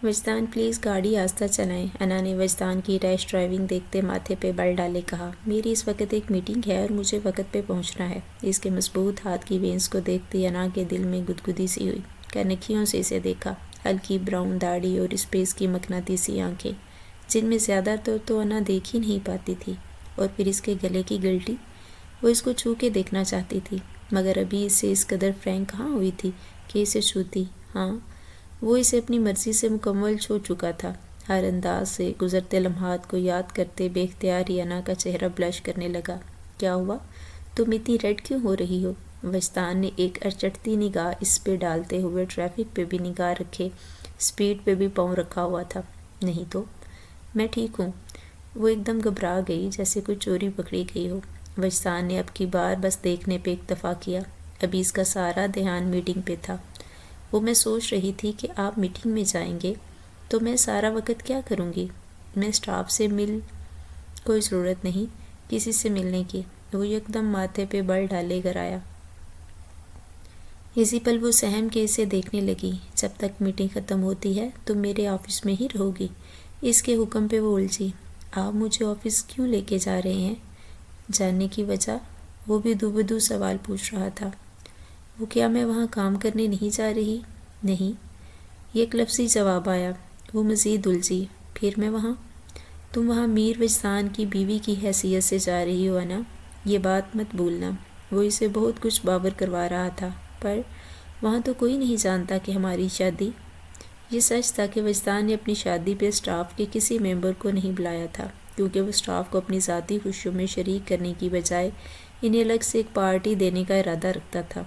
وجدان پلیز گاڑی آہستہ چلائیں۔ انا نے وجدان کی ریش ڈرائیونگ دیکھتے ماتھے پہ بل ڈالے کہا، میری اس وقت ایک میٹنگ ہے اور مجھے وقت پہ پہنچنا ہے۔ اس کے مضبوط ہاتھ کی وینس کو دیکھتے انا کے دل میں گدگدی سی ہوئی۔ کنکھیوں سے اسے دیکھا، ہلکی براؤن داڑھی اور اسپیس کی مقناطیسی آنکھیں، جن میں زیادہ تر تو انا دیکھ ہی نہیں پاتی تھی، اور پھر اس کے گلے کی گلٹی۔ وہ اس کو چھو کے دیکھنا چاہتی تھی، مگر ابھی اس سے اس قدر فرینک کہاں ہوئی تھی کہ اسے چھوتی۔ ہاں، وہ اسے اپنی مرضی سے مکمل چھو چکا تھا۔ ہر انداز سے گزرتے لمحات کو یاد کرتے بے اختیار ہی انا کا چہرہ بلش کرنے لگا۔ کیا ہوا؟ تم اتنی ریڈ کیوں ہو رہی ہو؟ وجدان نے ایک اچٹتی نگاہ اس پہ ڈالتے ہوئے ٹریفک پہ بھی نگاہ رکھے سپیڈ پہ بھی پاؤں رکھا ہوا تھا۔ نہیں تو میں ٹھیک ہوں۔ وہ ایک دم گھبرا گئی جیسے کوئی چوری پکڑی گئی ہو۔ وجدان نے اب کی بار بس دیکھنے پہ اکتفا کیا۔ ابھی اس کا سارا دھیان میٹنگ پہ تھا۔ وہ میں سوچ رہی تھی کہ آپ میٹنگ میں جائیں گے تو میں سارا وقت کیا کروں گی؟ میں اسٹاف سے کوئی ضرورت نہیں کسی سے ملنے کی۔ وہ یکدم ماتھے پہ بل ڈالے گر آیا۔ اسی پل وہ سہم کے اسے دیکھنے لگی۔ جب تک میٹنگ ختم ہوتی ہے تم میرے آفس میں ہی رہو گی۔ اس کے حکم پہ وہ الجھی۔ آپ مجھے آفس کیوں لے کے جا رہے ہیں؟ جاننے کی وجہ؟ وہ بھی دو بدو سوال پوچھ رہا تھا۔ وہ کیا میں وہاں کام کرنے نہیں جا رہی؟ نہیں، ایک لفظی جواب آیا۔ وہ مزید الجھی۔ پھر میں وہاں؟ تم وہاں میر وجدان کی بیوی کی حیثیت سے جا رہی ہو انا، یہ بات مت بھولنا۔ وہ اسے بہت کچھ باور کروا رہا تھا، پر وہاں تو کوئی نہیں جانتا کہ ہماری شادی۔ یہ سچ تھا کہ وجدان نے اپنی شادی پہ اسٹاف کے کسی ممبر کو نہیں بلایا تھا، کیونکہ وہ اسٹاف کو اپنی ذاتی خوشیوں میں شریک کرنے کی بجائے انہیں الگ سے ایک پارٹی دینے کا ارادہ رکھتا تھا۔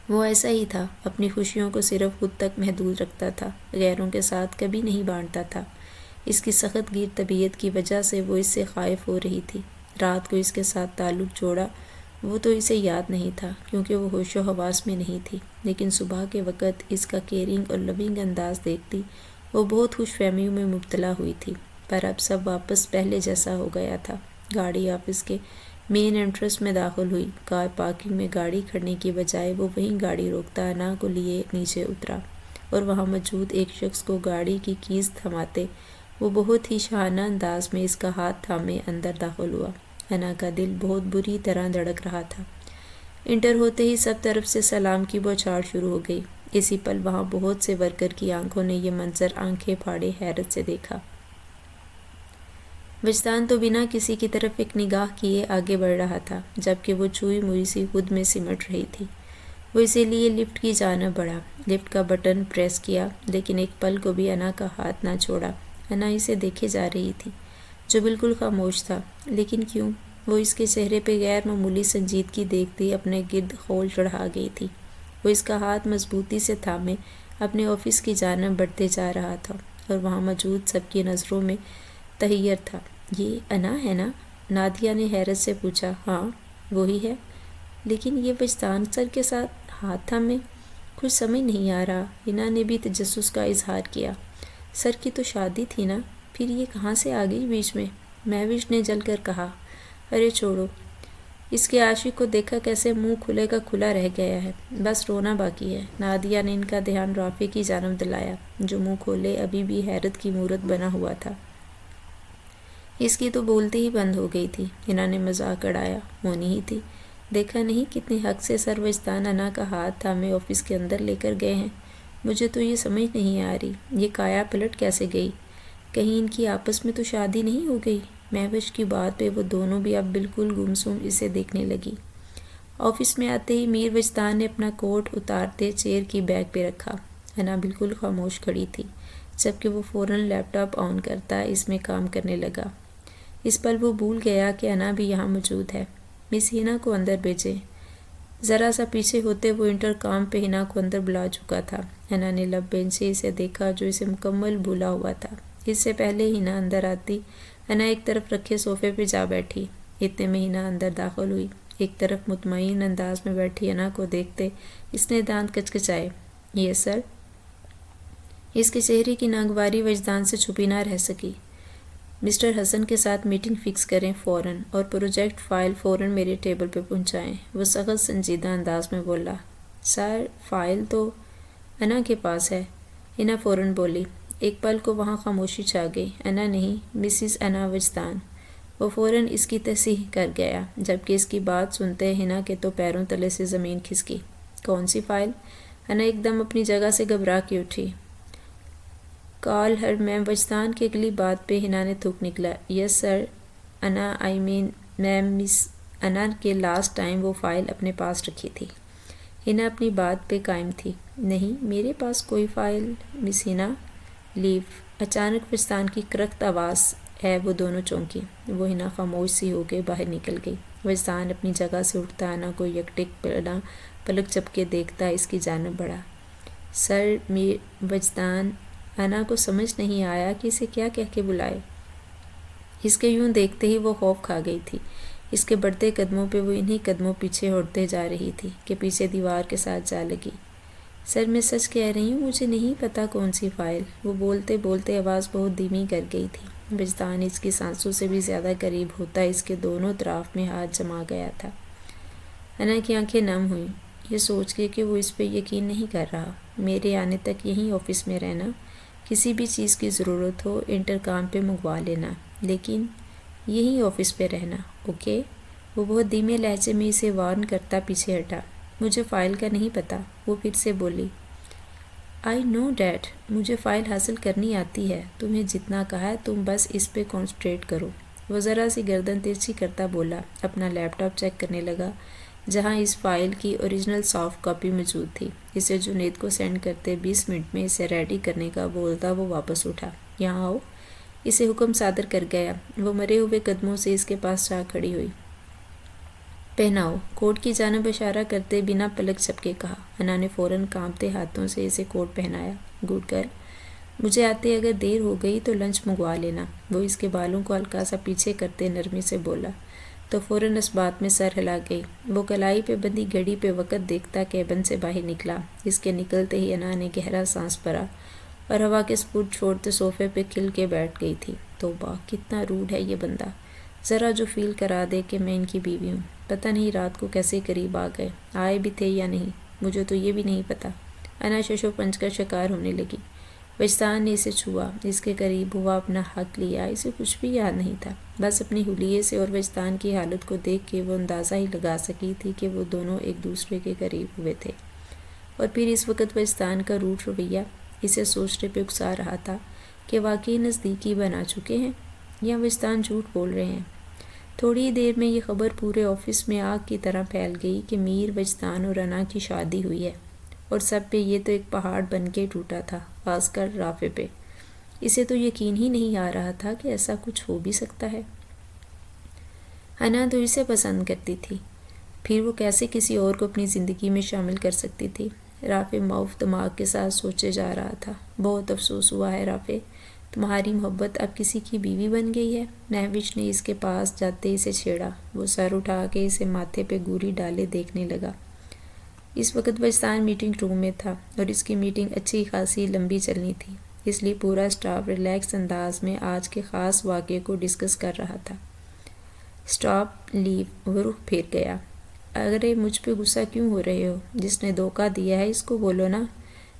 وہ ایسا ہی تھا، اپنی خوشیوں کو صرف خود تک محدود رکھتا تھا، غیروں کے ساتھ کبھی نہیں بانٹتا تھا۔ اس کی سخت گیر طبیعت کی وجہ سے وہ اس سے خائف ہو رہی تھی۔ رات کو اس کے ساتھ تعلق جوڑا وہ تو اسے یاد نہیں تھا، کیونکہ وہ ہوش و حواس میں نہیں تھی، لیکن صبح کے وقت اس کا کیئرنگ اور لونگ انداز دیکھتی وہ بہت خوش فہمیوں میں مبتلا ہوئی تھی۔ پر اب سب واپس پہلے جیسا ہو گیا تھا۔ گاڑی آفس کے مین انٹرنس میں داخل ہوئی۔ کار پارکنگ میں گاڑی کھڑنے کی بجائے وہ وہیں گاڑی روکتا انا کو لیے نیچے اترا، اور وہاں موجود ایک شخص کو گاڑی کی کیز تھماتے وہ بہت ہی شاہانہ انداز میں اس کا ہاتھ تھامے اندر داخل ہوا۔ انا کا دل بہت بری طرح دھڑک رہا تھا۔ انٹر ہوتے ہی سب طرف سے سلام کی بوچھاڑ شروع ہو گئی۔ اسی پل وہاں بہت سے ورکر کی آنکھوں نے یہ منظر آنکھیں پھاڑے حیرت سے دیکھا۔ وجدان تو بنا کسی کی طرف ایک نگاہ کیے آگے بڑھ رہا تھا، جبکہ وہ چھوئی موئی سی خود میں سمٹ رہی تھی۔ وہ اسی لیے لفٹ کی جانب بڑھا، لفٹ کا بٹن پریس کیا، لیکن ایک پل کو بھی انا کا ہاتھ نہ چھوڑا۔ انا اسے دیکھے جا رہی تھی، جو بالکل خاموش تھا۔ لیکن کیوں؟ وہ اس کے چہرے پہ غیر معمولی سنجیدگی دیکھتی اپنے گرد خول چڑھا گئی تھی۔ وہ اس کا ہاتھ مضبوطی سے تھامے اپنے آفس کی جانب بڑھتے جا رہا تھا، اور وہاں موجود سب کی نظروں میں تحیر تھا۔ یہ انا ہے نا؟ نادیہ نے حیرت سے پوچھا۔ ہاں، وہی ہے، لیکن یہ وجدان سر کے ساتھ ہاتھ تھامے؟ کچھ سمجھ نہیں آ رہا۔ انا نے بھی تجسس کا اظہار کیا۔ سر کی تو شادی تھی نا، پھر یہ کہاں سے آ گئی بیچ میں؟ مہوش نے جل کر کہا۔ ارے چھوڑو، اس کے عاشق کو دیکھا کیسے منہ کھلے کا کھلا رہ گیا ہے، بس رونا باقی ہے۔ نادیہ نے ان کا دھیان رافع کی جانب دلایا، جو منہ کھولے ابھی بھی حیرت کی مورت بنا ہوا تھا۔ اس کی تو بولتی ہی بند ہو گئی تھی۔ انہوں نے مذاق اڑایا، ہونی ہی تھی، دیکھا نہیں کتنے حق سے سر وجدان انا کا ہاتھ تھامے آفس کے اندر لے کر گئے ہیں۔ مجھے تو یہ سمجھ نہیں آ رہی، یہ کایا پلٹ کیسے گئی؟ کہیں ان کی آپس میں تو شادی نہیں ہو گئی؟ مہوش کی بات پہ وہ دونوں بھی اب بالکل گمسم اسے دیکھنے لگی۔ آفس میں آتے ہی میر وجدان نے اپنا کوٹ اتارتے چیئر کی بیک پہ رکھا۔ انا بالکل خاموش کھڑی تھی، جبکہ وہ فوراً لیپ ٹاپ آن کرتا اس میں کام کرنے لگا۔ اس پل وہ بھول گیا کہ انا بھی یہاں موجود ہے۔ مس ہینا کو اندر بھیجیں۔ ذرا سا پیچھے ہوتے وہ انٹر کام پہ ہینا کو اندر بلا چکا تھا۔ انا نے لب بینچ سے اسے دیکھا جو اسے مکمل بھولا ہوا تھا۔ اس سے پہلے ہینا اندر آتی، انا ایک طرف رکھے صوفے پہ جا بیٹھی۔ اتنے میں ہینا اندر داخل ہوئی۔ ایک طرف مطمئن انداز میں بیٹھی انا کو دیکھتے اس نے دانت کچکچائے۔ یس سر۔ اس کے چہرے کی ناگواری وجدان سے چھپی نہ رہ سکی۔ مسٹر حسن کے ساتھ میٹنگ فکس کریں فوراً، اور پروجیکٹ فائل فوراً میرے ٹیبل پہ پہنچائیں۔ وہ سخت سنجیدہ انداز میں بولا۔ سر، فائل تو انا کے پاس ہے۔ ہنا فوراً بولی۔ ایک پل کو وہاں خاموشی چھا گئی۔ انا نہیں، مسز انا وجدان۔ وہ فوراً اس کی تصحیح کر گیا، جبکہ اس کی بات سنتے ہنا کے تو پیروں تلے سے زمین کھسکی۔ کون سی فائل؟ انا ایک دم اپنی جگہ سے گھبرا کے اٹھی۔ کال ہر میم وجدان کی اگلی بات پہ ہنا نے تھوک نکلا۔ یس سر انا آئی مین میم مس انا کے لاسٹ ٹائم وہ فائل اپنے پاس رکھی تھی۔ ہنا اپنی بات پہ قائم تھی۔ نہیں میرے پاس کوئی فائل مس ہنا۔ لیو۔ اچانک وجدان کی کرخت آواز ہے وہ دونوں چونکی۔ وہ ہنا خاموش سی ہو کے باہر نکل گئی۔ وجدان اپنی جگہ سے اٹھتا انا کو یکٹک پلک چپکے دیکھتا اس کی جانب بڑھا۔ سر وجدان۔ انا کو سمجھ نہیں آیا کہ اسے کیا کہہ کے بلائے۔ اس کے یوں دیکھتے ہی وہ خوف کھا گئی تھی۔ اس کے بڑھتے قدموں پہ وہ انہی قدموں پیچھے ہٹتے جا رہی تھی کہ پیچھے دیوار کے ساتھ جا لگی۔ سر میں سچ کہہ رہی ہوں، مجھے نہیں پتا کون سی فائل۔ وہ بولتے بولتے آواز بہت دھیمی کر گئی تھی۔ وجدان اس کی سانسوں سے بھی زیادہ قریب ہوتا اس کے دونوں طرف میں ہاتھ جما گیا تھا۔ انا کی آنکھیں نم ہوئیں، یہ سوچ کے کہ وہ اس پہ یقین نہیں کر رہا۔ میرے آنے تک یہیں آفس میں رہنا، کسی بھی چیز کی ضرورت ہو انٹرکام پہ منگوا لینا، لیکن یہیں آفس پہ رہنا، اوکے؟ وہ بہت دھیمے لہجے میں اسے وارن کرتا پیچھے ہٹا۔ مجھے فائل کا نہیں پتا، وہ پھر سے بولی۔ آئی نو ڈیڈ، مجھے فائل حاصل کرنی آتی ہے، تمہیں جتنا کہا ہے تم بس اس پہ کانسنٹریٹ کرو۔ وہ ذرا سی گردن ترچھی کرتا بولا، اپنا لیپ ٹاپ چیک کرنے لگا جہاں اس فائل کی اوریجنل سافٹ کاپی موجود تھی۔ اسے جنید کو سینڈ کرتے 20 منٹ میں اسے ریڈی کرنے کا بولتا وہ واپس اٹھا۔ یہاں آؤ، اسے حکم صادر کر گیا۔ وہ مرے ہوئے قدموں سے اس کے پاس جا کھڑی ہوئی۔ پہناؤ، کوٹ کی جانب اشارہ کرتے بنا پلک جھپکے کہا۔ انا نے فوراً کانپتے ہاتھوں سے اسے کوٹ پہنایا۔ گڈ گرل، مجھے آتے اگر دیر ہو گئی تو لنچ منگوا لینا۔ وہ اس کے بالوں کو ہلکا سا پیچھے کرتے نرمی سے بولا، تو فوراً اس بات میں سر ہلا گئی۔ وہ کلائی پہ بندھی گھڑی پہ وقت دیکھتا کیبن سے باہر نکلا۔ اس کے نکلتے ہی انا نے گہرا سانس بھرا اور ہوا کے سپرد چھوڑتے صوفے پہ کھل کے بیٹھ گئی تھی۔ توبہ، کتنا روڈ ہے یہ بندہ، ذرا جو فیل کرا دے کہ میں ان کی بیوی ہوں۔ پتہ نہیں رات کو کیسے قریب آ گئے، آئے بھی تھے یا نہیں، مجھے تو یہ بھی نہیں پتا۔ انا ششو پنج کا شکار ہونے لگی۔ وجدان نے اسے چھوا، اس کے قریب ہوا، اپنا حق لیا۔ اسے کچھ بھی یاد نہیں تھا، بس اپنی حلیے سے اور وجدان کی حالت کو دیکھ کے وہ اندازہ ہی لگا سکی تھی کہ وہ دونوں ایک دوسرے کے قریب ہوئے تھے۔ اور پھر اس وقت وجدان کا روٹ رویہ اسے سوچنے پہ اکسا رہا تھا کہ واقعی نزدیکی بنا چکے ہیں یا وجدان جھوٹ بول رہے ہیں۔ تھوڑی ہی دیر میں یہ خبر پورے آفس میں آگ کی طرح پھیل گئی کہ میر، وجدان اور انا کی شادی ہوئی ہے، اور سب پہ یہ تو ایک پہاڑ بن کے ٹوٹا تھا، خاص کر رافع پہ۔ اسے تو یقین ہی نہیں آ رہا تھا کہ ایسا کچھ ہو بھی سکتا ہے۔ انا تو اسے پسند کرتی تھی، پھر وہ کیسے کسی اور کو اپنی زندگی میں شامل کر سکتی تھی؟ رافع معاف دماغ کے ساتھ سوچے جا رہا تھا۔ بہت افسوس ہوا ہے رافع، تمہاری محبت اب کسی کی بیوی بن گئی ہے۔ مہوش نے اس کے پاس جاتے اسے چھیڑا۔ وہ سر اٹھا کے اسے ماتھے پہ گوری ڈالے دیکھنے لگا۔ اس وقت وجدان میٹنگ روم میں تھا اور اس کی میٹنگ اچھی خاصی لمبی چلنی تھی، اس لیے پورا سٹاف ریلیکس انداز میں آج کے خاص واقعے کو ڈسکس کر رہا تھا۔ سٹاپ لیو، وہ رخ پھیر گیا۔ ارے مجھ پہ غصہ کیوں ہو رہے ہو؟ جس نے دھوکہ دیا ہے اس کو بولو نا۔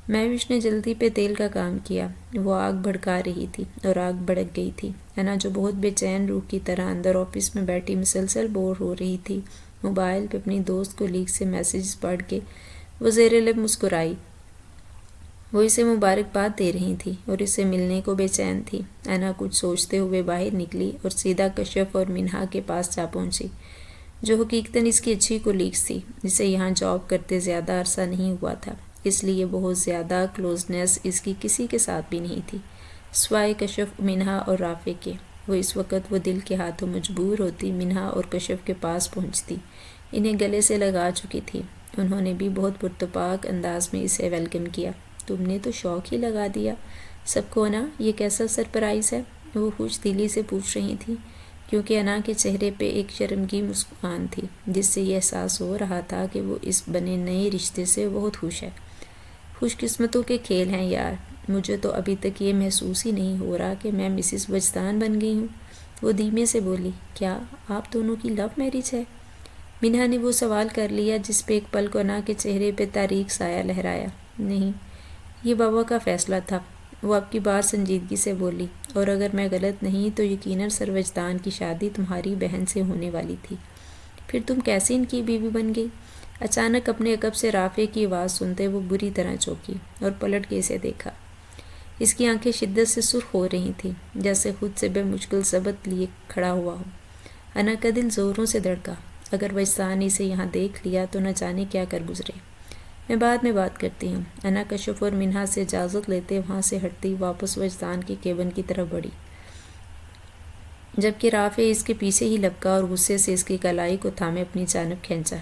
مہوش نے جلدی پہ تیل کا کام کیا۔ وہ آگ بھڑکا رہی تھی اور آگ بھڑک گئی تھی۔ انا جو بہت بے چین روح کی طرح اندر آفس میں بیٹھی مسلسل بور ہو رہی تھی، موبائل پہ اپنی دوست کولیگ سے میسیجز پڑھ کے وہ زیر لب مسکرائی۔ وہ اسے مبارکباد دے رہی تھی اور اسے ملنے کو بے چین تھی۔ انا کچھ سوچتے ہوئے باہر نکلی اور سیدھا کشف اور منہا کے پاس جا پہنچی، جو حقیقتاً اس کی اچھی کولیگز تھی۔ اسے یہاں جاب کرتے زیادہ عرصہ نہیں ہوا تھا، اس لیے بہت زیادہ کلوزنس اس کی کسی کے ساتھ بھی نہیں تھی سوائے کشف، منہا اور رافع کے۔ وہ اس وقت وہ دل کے ہاتھوں مجبور ہوتی منہا اور کشف کے پاس پہنچتی، انہیں گلے سے لگا چکی تھی۔ انہوں نے بھی بہت پرتپاک انداز میں اسے ویلکم کیا۔ تم نے تو شوق ہی لگا دیا سب کو نا، یہ کیسا سرپرائز ہے؟ وہ خوش دلی سے پوچھ رہی تھی، کیونکہ انا کے چہرے پہ ایک شرمگی مسکان تھی جس سے یہ احساس ہو رہا تھا کہ وہ اس بنے نئے رشتے سے بہت خوش ہے۔ خوش قسمتوں کے کھیل ہیں یار، مجھے تو ابھی تک یہ محسوس ہی نہیں ہو رہا کہ میں مسز وجدان بن گئی ہوں۔ وہ دھیمے سے بولی، کیا آپ دونوں کی لو میرج ہے؟ منہا نے وہ سوال کر لیا جس پہ ایک پل کو انا کے چہرے پہ تاریک سایہ لہرایا۔ نہیں، یہ بابا کا فیصلہ تھا۔ وہ اب کی بار سنجیدگی سے بولی، اور اگر میں غلط نہیں تو یقیناً سر وجدان کی شادی تمہاری بہن سے ہونے والی تھی۔ پھر تم کیسے ان کی بیوی بن گئی؟ اچانک اپنے عقب سے رافع کی آواز سنتے وہ بری طرح چونکی اور پلٹ کے اسے دیکھا۔ اس کی آنکھیں شدت سے سرخ ہو رہی تھیں، جیسے خود سے بے مشکل ضبط لیے کھڑا ہوا ہو۔ انا کا دل زوروں سے دھڑکا۔ اگر وجدان نے اسے یہاں دیکھ لیا تو نہ جانے کیا کر گزرے۔ میں بعد میں بات کرتی ہوں۔ انا کشف اور منہا سے اجازت لیتے وہاں سے ہٹتی واپس وجدان کے کیبن کی طرف بڑھی، جبکہ رافع اس کے پیچھے ہی لپکا اور غصے سے اس کی کلائی کو تھامے اپنی جانب کھینچا۔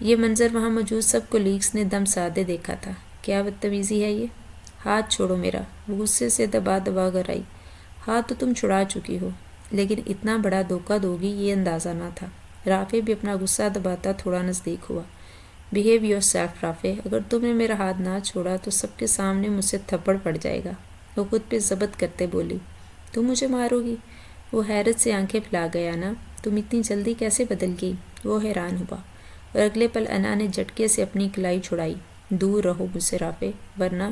یہ منظر وہاں موجود سب کولیگز نے دم سادے دیکھا تھا۔ کیا بدتمیزی ہے یہ؟ ہاتھ چھوڑو میرا، وہ غصے سے دبا دبا کر آئی۔ ہاتھ تو تم چھڑا چکی ہو، لیکن اتنا بڑا دھوکہ دوگی یہ اندازہ نہ تھا۔ رافع بھی اپنا غصہ دباتا تھوڑا نزدیک ہوا۔ بہیو یور سیلف رافع، اگر تم نے میرا ہاتھ نہ چھوڑا تو سب کے سامنے مجھ سے تھپڑ پڑ جائے گا۔ وہ خود پہ ضبط کرتے بولی۔ تم مجھے مارو گی؟ وہ حیرت سے آنکھیں پھیلا گیا۔ نا تم اتنی جلدی کیسے بدل گئی؟ وہ حیران ہوا، اور اگلے پل انا نے جھٹکے سے اپنی کلائی چھڑائی۔ دور رہو مجھ سے رافع، ورنہ…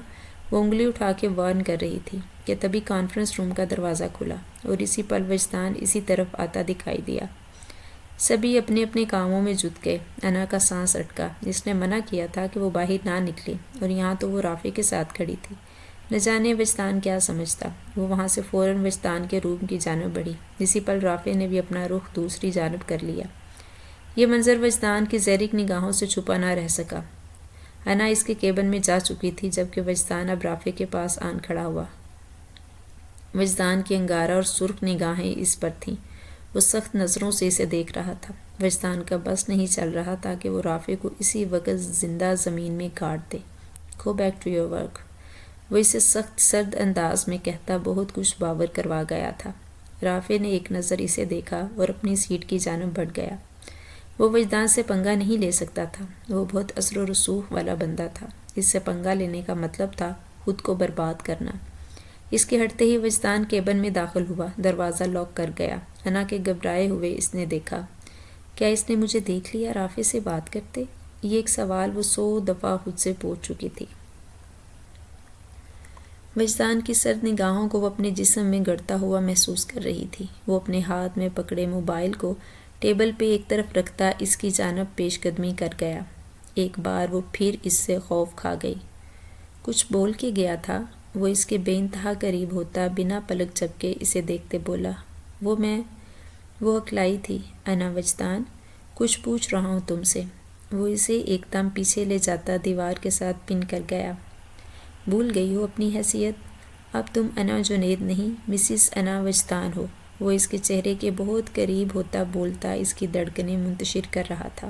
وہ انگلی اٹھا کے وارن کر رہی تھی کہ تبھی کانفرنس روم کا دروازہ کھلا اور اسی پل وجدان اسی طرف آتا دکھائی دیا۔ سبھی اپنے اپنے کاموں میں جت گئے۔ انا کا سانس اٹکا۔ اس نے منع کیا تھا کہ وہ باہر نہ نکلے، اور یہاں تو وہ رافع کے ساتھ کھڑی تھی۔ نہ جانے وجدان کیا سمجھتا۔ وہ وہاں سے فوراً وجدان کے روم کی جانب بڑھی۔ اسی پل رافع نے بھی اپنا رخ دوسری جانب کر لیا۔ یہ منظر وجدان کی زیرک نگاہوں سے چھپا نہ رہ سکا۔ انا اس کے کیبن میں جا چکی تھی جبکہ وجدان اب رافع کے پاس آن کھڑا ہوا۔ وجدان کی انگارہ اور سرخ نگاہیں اس پر تھیں۔ وہ سخت نظروں سے اسے دیکھ رہا تھا۔ وجدان کا بس نہیں چل رہا تھا کہ وہ رافع کو اسی وقت زندہ زمین میں گاڑ دے۔ Go back to your work, وہ اسے سخت سرد انداز میں کہتا بہت کچھ باور کروا گیا تھا۔ رافع نے ایک نظر اسے دیکھا اور اپنی سیٹ کی جانب بڑھ گیا۔ وہ وجدان سے پنگا نہیں لے سکتا تھا۔ وہ بہت اثر و رسوخ والا بندہ تھا۔ اس سے پنگا لینے کا مطلب تھا خود کو برباد کرنا۔ اس کے ہٹتے ہی وجدان کیبن میں داخل ہوا۔ دروازہ لاک کر گیا۔ انا کے گھبرائے ہوئے اس نے دیکھا۔ کیا اس نے مجھے دیکھ لیا رافع سے بات کرتے؟ یہ ایک سوال وہ 100 دفعہ خود سے پوچھ چکی تھی۔ وجدان کی سرد نگاہوں کو وہ اپنے جسم میں گڑتا ہوا محسوس کر رہی تھی۔ وہ اپنے ہاتھ میں پکڑے موبائل کو ٹیبل پہ ایک طرف رکھتا اس کی جانب پیش قدمی کر گیا۔ ایک بار وہ پھر اس سے خوف کھا گئی۔ کچھ بول کے گیا تھا؟ وہ اس کے بے انتہا قریب ہوتا بنا پلک جھپکے اسے دیکھتے بولا۔ وہ اکلائی تھی۔ انا وجدان، کچھ پوچھ رہا ہوں تم سے۔ وہ اسے ایک دم پیچھے لے جاتا دیوار کے ساتھ پن کر گیا۔ بھول گئی ہو اپنی حیثیت؟ اب تم انا جنید نہیں، مسز انا وجدان ہو۔ وہ اس کے چہرے کے بہت قریب ہوتا بولتا اس کی دھڑکنیں منتشر کر رہا تھا۔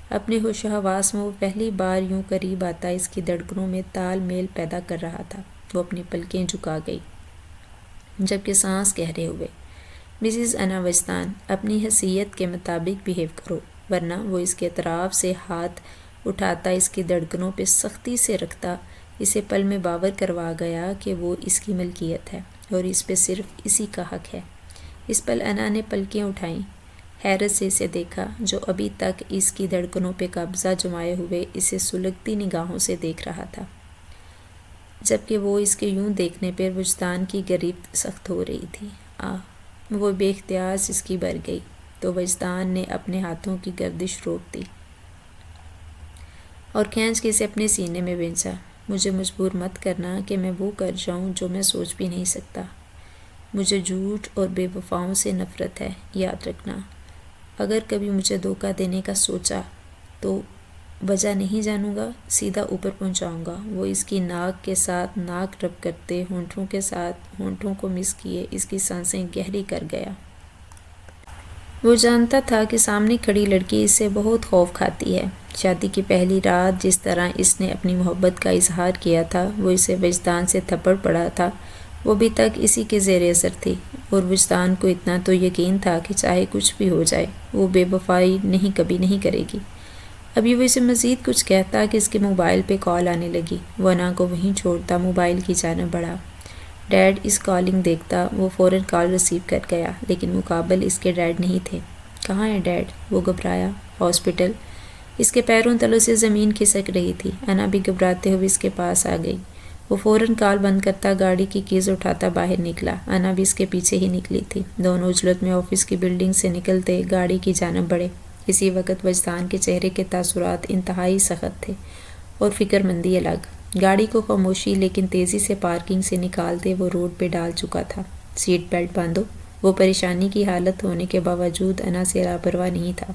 اپنے ہوش و حواس میں وہ پہلی بار یوں قریب آتا اس کی دھڑکنوں میں تال میل پیدا کر رہا تھا۔ وہ اپنی پلکیں جھکا گئی جبکہ سانس گہرے ہوئے۔ مسز انا وجدان، اپنی حیثیت کے مطابق بیہیو کرو، ورنہ… وہ اس کے اطراف سے ہاتھ اٹھاتا اس کی دھڑکنوں پہ سختی سے رکھتا اسے پل میں باور کروا گیا کہ وہ اس کی ملکیت ہے اور اس پہ صرف اسی کا حق ہے۔ اس پل انا نے پلکیں اٹھائیں، حیرت سے اسے دیکھا جو ابھی تک اس کی دھڑکنوں پہ قبضہ جمائے ہوئے اسے سلگتی نگاہوں سے دیکھ رہا تھا، جبکہ وہ اس کے یوں دیکھنے پر وجدان کی گریبت سخت ہو رہی تھی۔ وہ بے اختیار سسکی بھر گئی تو وجدان نے اپنے ہاتھوں کی گردش روک دی اور کھینچ کے اسے اپنے سینے میں بھیجا۔ مجھے مجبور مت کرنا کہ میں وہ کر جاؤں جو میں سوچ بھی نہیں سکتا۔ مجھے جھوٹ اور بے وفاؤں سے نفرت ہے، یاد رکھنا۔ اگر کبھی مجھے دھوکہ دینے کا سوچا تو وجہ نہیں جانوں گا، سیدھا اوپر پہنچاؤں گا۔ وہ اس کی ناک کے ساتھ ناک رب کرتے ہونٹوں کے ساتھ ہونٹوں کو مس کیے اس کی سانسیں گہری کر گیا۔ وہ جانتا تھا کہ سامنے کھڑی لڑکی اس سے بہت خوف کھاتی ہے۔ شادی کی پہلی رات جس طرح اس نے اپنی محبت کا اظہار کیا تھا، وہ اسے وجدان سے تھپڑ پڑا تھا، وہ ابھی تک اسی کے زیر اثر تھی، اور وجدان کو اتنا تو یقین تھا کہ چاہے کچھ بھی ہو جائے وہ بے وفائی کبھی نہیں کرے گی۔ ابھی وہ اسے مزید کچھ کہتا کہ اس کے موبائل پہ کال آنے لگی۔ وہ انا کو وہیں چھوڑتا موبائل کی جانب بڑھا۔ ڈیڈ اس کالنگ دیکھتا وہ فوراً کال ریسیو کر گیا، لیکن مقابل اس کے ڈیڈ نہیں تھے۔ کہاں ہے ڈیڈ؟ وہ گھبرایا۔ ہاسپٹل۔ اس کے پیروں تلوں سے زمین کھسک رہی تھی۔ انا بھی گھبراتے ہوئے اس کے پاس آ گئی۔ وہ فوراً کال بند کرتا گاڑی کی کیز اٹھاتا باہر نکلا۔ انا بھی اس کے پیچھے ہی نکلی تھی۔ دونوں عجلت میں آفس کی بلڈنگ سے نکلتے گاڑی کی جانب بڑھے۔ اسی وقت وجدان کے چہرے کے تاثرات انتہائی سخت تھے اور فکر مندی الگ۔ گاڑی کو خاموشی لیکن تیزی سے پارکنگ سے نکالتے وہ روڈ پہ ڈال چکا تھا۔ سیٹ بیلٹ باندھو۔ وہ پریشانی کی حالت ہونے کے باوجود انا سے لاپرواہ نہیں تھا۔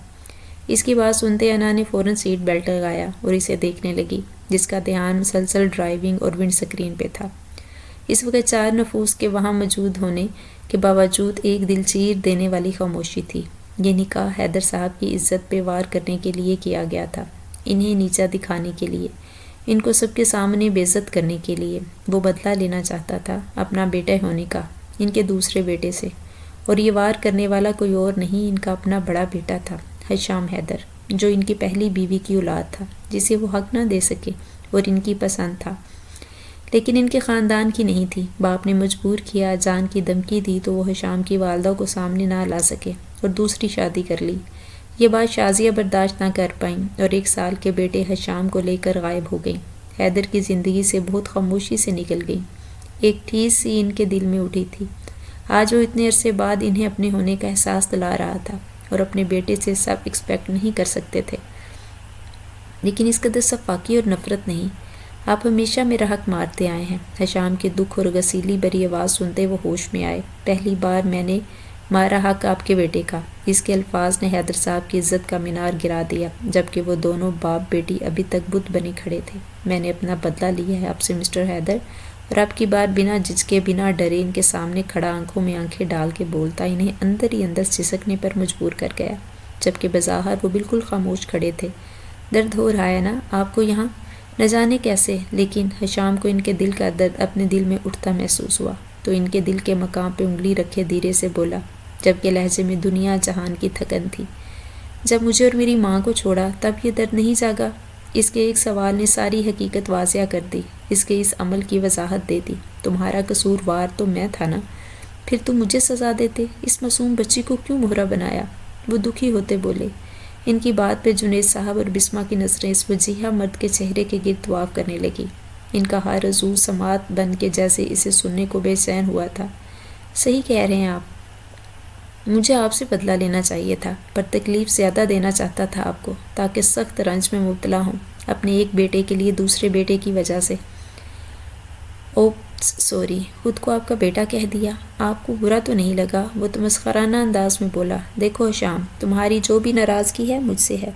اس کی بات سنتے انا نے فوراً سیٹ بیلٹ لگایا اور اسے دیکھنے لگی، جس کا دھیان مسلسل ڈرائیونگ اور ونڈ سکرین پہ تھا۔ اس وقت چار نفوس کے وہاں موجود ہونے کے باوجود ایک دل چیر دینے والی خاموشی تھی۔ یہ نکاح حیدر صاحب کی عزت پہ وار کرنے کے لیے کیا گیا تھا، انہیں نیچا دکھانے کے لیے، ان کو سب کے سامنے بے عزت کرنے کے لیے۔ وہ بدلہ لینا چاہتا تھا اپنا بیٹا ہونے کا ان کے دوسرے بیٹے سے، اور یہ وار کرنے والا کوئی اور نہیں، ان کا اپنا بڑا بیٹا تھا، ہشام حیدر، جو ان کی پہلی بیوی کی اولاد تھا، جسے وہ حق نہ دے سکے اور ان کی پسند تھا، لیکن ان کے خاندان کی نہیں تھی۔ باپ نے مجبور کیا، جان کی دھمکی دی تو وہ ہشام کی والدہ کو سامنے نہ لا سکے اور دوسری شادی کر لی۔ یہ بات شازیہ برداشت نہ کر پائیں اور 1 سال کے بیٹے ہشام کو لے کر غائب ہو گئیں۔ حیدر کی زندگی سے بہت خاموشی سے نکل گئی۔ ایک ٹھیس سی ان کے دل میں اٹھی تھی۔ آج وہ اتنے عرصے بعد انہیں اپنے ہونے کا احساس دلا رہا تھا اور اپنے بیٹے سے سب ایکسپیکٹ نہیں کر سکتے تھے، لیکن اس قدر صفاقی اور نفرت نہیں۔ آپ ہمیشہ میرا حق مارتے آئے ہیں۔ ہشام کے دکھ اور غسیلی بری آواز سنتے وہ ہوش میں آئے۔ پہلی بار میں نے مارا حق آپ کے بیٹے کا۔ اس کے الفاظ نے حیدر صاحب کی عزت کا مینار گرا دیا، جبکہ وہ دونوں باپ بیٹی ابھی تک بت بنے کھڑے تھے۔ میں نے اپنا بدلہ لیا ہے آپ سے مسٹر حیدر، اور آپ کی بات بنا جھجکے بنا ڈرے ان کے سامنے کھڑا آنکھوں میں آنکھیں ڈال کے بولتا انہیں اندر ہی اندر سسکنے پر مجبور کر گیا، جبکہ بظاہر وہ بالکل خاموش کھڑے تھے۔ درد ہو رہا ہے نا آپ کو یہاں؟ نہ جانے کیسے، لیکن ہشام کو ان کے دل کا درد اپنے دل میں اٹھتا محسوس ہوا، تو ان کے دل کے مقام پہ انگلی رکھے دھیرے سے بولا، جبکہ لہجے میں دنیا جہان کی تھکن تھی، جب مجھے اور میری ماں کو چھوڑا تب یہ درد نہیں جاگا؟ اس کے ایک سوال نے ساری حقیقت واضح کر دی، اس کے اس عمل کی وضاحت دے دی۔ تمہارا قصوروار تو میں تھا نا، پھر تم مجھے سزا دیتے، اس معصوم بچی کو کیوں مہرا بنایا؟ وہ دکھی ہوتے بولے۔ ان کی بات پہ جنید صاحب اور بسمہ کی نظریں اس وجیحہ مرد کے چہرے کے گرد طواف کرنے لگی۔ ان کا ہر عضو سماعت بن کے جیسے اسے سننے کو بے چین ہوا تھا۔ صحیح کہہ رہے ہیں آپ، مجھے آپ سے بدلہ لینا چاہیے تھا، پر تکلیف زیادہ دینا چاہتا تھا آپ کو، تاکہ سخت رنج میں مبتلا ہوں اپنے ایک بیٹے کے لیے دوسرے بیٹے کی وجہ سے۔ اوپس سوری، خود کو آپ کا بیٹا کہہ دیا، آپ کو برا تو نہیں لگا؟ وہ تو مسخرانہ انداز میں بولا۔ دیکھو ہشام، تمہاری جو بھی ناراضگی ہے مجھ سے ہے،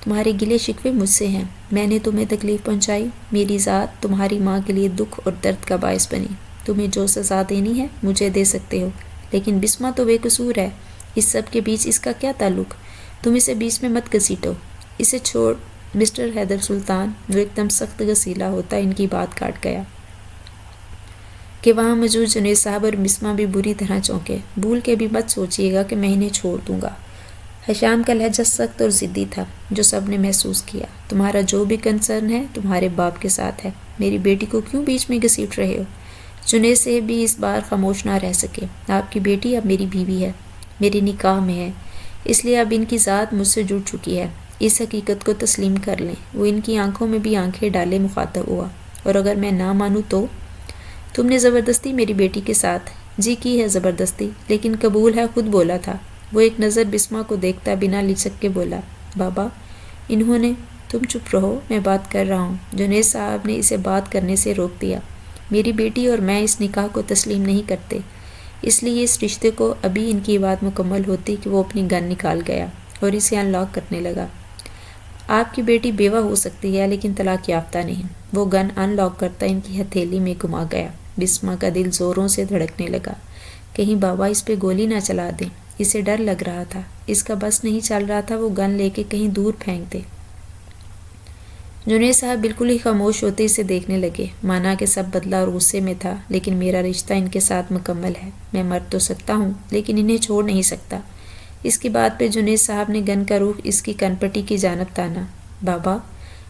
تمہارے گلے شکوے مجھ سے ہیں، میں نے تمہیں تکلیف پہنچائی، میری ذات تمہاری ماں کے لیے دکھ اور درد کا باعث بنی، تمہیں جو سزا دینی ہے مجھے دے سکتے ہو، لیکن بسمہ تو بے قصور ہے، اس سب کے بیچ اس کا کیا تعلق؟ تم اسے بیچ میں مت گھسیٹو، اسے چھوڑ مسٹر حیدر سلطان۔ وہ ایک دم سخت غسیلا ہوتا ان کی بات کاٹ گیا کہ وہاں موجود جنید صاحب اور بسمہ بھی بری طرح چونکے۔ بھول کے بھی مت سوچیے گا کہ میں انہیں چھوڑ دوں گا۔ ہشام کا لہجہ سخت اور ضدی تھا، جو سب نے محسوس کیا۔ تمہارا جو بھی کنسرن ہے تمہارے باپ کے ساتھ ہے، میری بیٹی کو کیوں بیچ میں گھسیٹ رہے ہو؟ جنید سے بھی اس بار خاموش نہ رہ سکے۔ آپ کی بیٹی اب میری بیوی ہے، میری نکاح میں ہے، اس لیے اب ان کی ذات مجھ سے جڑ چکی ہے، اس حقیقت کو تسلیم کر لیں۔ وہ ان کی آنکھوں میں بھی آنکھیں ڈالے مخاطب ہوا۔ اور اگر میں نہ مانوں تو؟ تم نے زبردستی میری بیٹی کے ساتھ؟ جی کی ہے زبردستی، لیکن قبول ہے، خود بولا تھا۔ وہ ایک نظر بسمہ کو دیکھتا بنا لچک کے بولا، بابا انہوں نے… تم چپ رہو، میں بات کر رہا ہوں۔ جنید صاحب نے اسے بات کرنے سے روک دیا۔ میری بیٹی اور میں اس نکاح کو تسلیم نہیں کرتے، اس لیے اس رشتے کو… ابھی ان کی بات مکمل ہوتی کہ وہ اپنی گن نکال گیا اور اسے ان لاک کرنے لگا۔ آپ کی بیٹی بیوہ ہو سکتی ہے لیکن طلاق یافتہ نہیں۔ وہ گن ان لاک کرتا ان کی ہتھیلی میں گما گیا۔ بسمہ کا دل زوروں سے دھڑکنے لگا، کہیں بابا اس پہ گولی نہ چلا دیں۔ اسے ڈر لگ رہا تھا، اس کا بس نہیں چل رہا تھا وہ گن لے کے کہیں دور پھینک دے۔ جنید صاحب بالکل ہی خاموش ہوتے اسے دیکھنے لگے، مانا کہ سب بدلہ اور غصے میں تھا۔ لیکن میرا رشتہ ان کے ساتھ مکمل ہے، میں مر تو سکتا ہوں لیکن انہیں چھوڑ نہیں سکتا۔ اس کی بات پہ جنید صاحب نے گن کا رخ اس کی کنپٹی کی جانب تانا۔ بابا…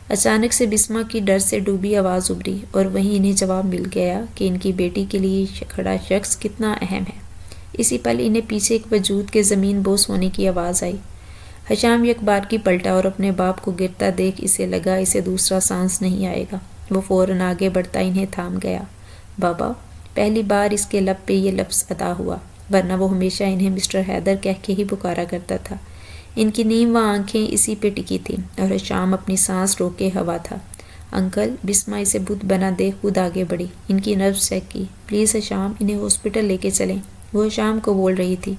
اچانک سے بسمہ کی ڈر سے ڈوبی آواز ابھری، اور وہیں انہیں جواب مل گیا کہ ان کی بیٹی کے لیے کھڑا شخص کتنا اہم ہے۔ اسی پل انہیں پیچھے ایک وجود کے زمین بوس ہونے کی آواز آئی۔ ہشام یک بار کی پلٹا اور اپنے باپ کو گرتا دیکھ اسے لگا اسے دوسرا سانس نہیں آئے گا۔ وہ فوراً آگے بڑھتا انہیں تھام گیا۔ بابا، پہلی بار اس کے لب پہ یہ لفظ ادا ہوا، ورنہ وہ ہمیشہ انہیں مسٹر حیدر کہہ کے ہی پکارا کرتا تھا۔ ان کی نیم و آنکھیں اسی پہ ٹکی تھیں اور حشام اپنی سانس روکے ہوا تھا۔ انکل، بسما اسے بت بنا دے خود آگے بڑھی، ان کی نبض چیک کی۔ پلیز حشام، انہیں ہاسپٹل لے کے چلیں، وہ حشام کو بول رہی تھی،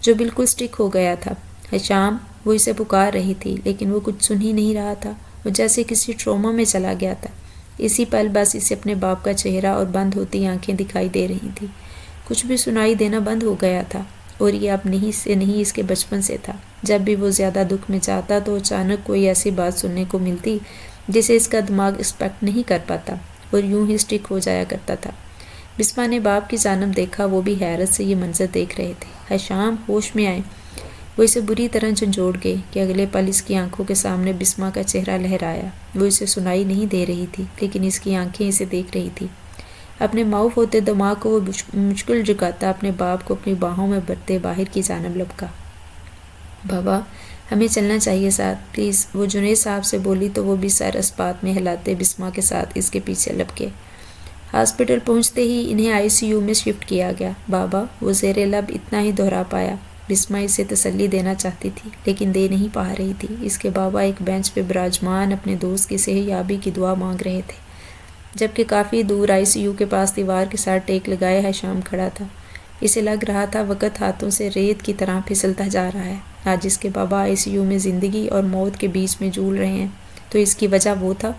جو بالکل سٹک ہو گیا تھا۔ حشام، وہ اسے پکار رہی تھی لیکن وہ کچھ سن ہی نہیں رہا تھا، وہ جیسے کسی ٹروما میں چلا گیا تھا۔ اسی پل بس اسے اپنے باپ کا چہرہ اور بند ہوتی آنکھیں دکھائی دے رہی تھیں۔ کچھ بھی سنائی دینا بند ہو گیا تھا، اور یہ اب نہیں سے نہیں اس کے بچپن سے تھا۔ جب بھی وہ زیادہ دکھ میں جاتا تو اچانک کوئی ایسی بات سننے کو ملتی جسے اس کا دماغ ایکسپیکٹ نہیں کر پاتا، اور یوں ہی سٹک ہو جایا کرتا تھا۔ بسما نے باپ کی جانب دیکھا، وہ بھی حیرت سے یہ منظر دیکھ رہے تھے۔ حشام، ہوش میں آئے۔ وہ اسے بری طرح جھنجھوڑ گئے کہ اگلے پل اس کی آنکھوں کے سامنے بسما کا چہرہ لہرایا۔ وہ اسے سنائی نہیں دے رہی تھی لیکن اس کی آنکھیں اسے دیکھ رہی تھی۔ اپنے معاف ہوتے دماغ کو وہ مشکل جھکاتا اپنے باپ کو اپنی باہوں میں بھرتے باہر کی جانب لپکا۔ بابا، ہمیں چلنا چاہیے ساتھ، پلیز، وہ جنید صاحب سے بولی تو وہ بھی سر اسپات میں ہلاتے بسما کے ساتھ اس کے پیچھے لپکے۔ ہاسپٹل پہنچتے ہی انہیں ICU میں شفٹ کیا گیا۔ بابا، وہ زیر لب اتنا ہی دہرا پایا۔ بسما اسے تسلی دینا چاہتی تھی لیکن دے نہیں پا رہی تھی۔ اس کے بابا ایک بینچ پہ براجمان اپنے دوست کی صحت یابی کی دعا مانگ رہے تھے، جبکہ کافی دور ICU کے پاس دیوار کے ساتھ ٹیک لگائے حشام کھڑا تھا۔ اسے لگ رہا تھا وقت ہاتھوں سے ریت کی طرح پھسلتا جا رہا ہے۔ آج اس کے بابا ICU میں زندگی اور موت کے بیچ میں جھول رہے ہیں تو اس کی وجہ وہ تھا۔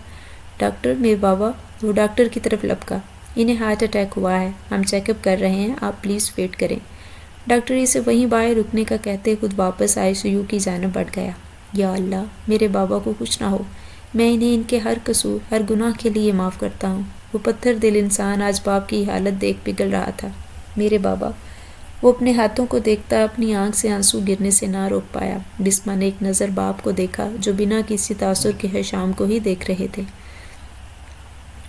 ڈاکٹر، میرے بابا، وہ ڈاکٹر کی طرف لپکا، انہیں ہارٹ اٹیک ہوا ہے، ہم چیک اپ کر رہے ہیں، آپ پلیز ویٹ کریں۔ ڈاکٹر اسے وہیں باہر رکنے کا کہتے خود واپس ICU کی جانب بڑھ گیا۔ یا اللہ، میرے بابا کو کچھ نہ ہو، میں انہیں ان کے ہر قصور، ہر گناہ کے لیے معاف کرتا ہوں۔ وہ پتھر دل انسان آج باپ کی حالت دیکھ پگھل رہا تھا۔ میرے بابا، وہ اپنے ہاتھوں کو دیکھتا اپنی آنکھ سے آنسو گرنے سے نہ روک پایا۔ بسما نے ایک نظر باپ کو دیکھا جو بنا کسی تاثر کے حشام کو ہی دیکھ رہے تھے،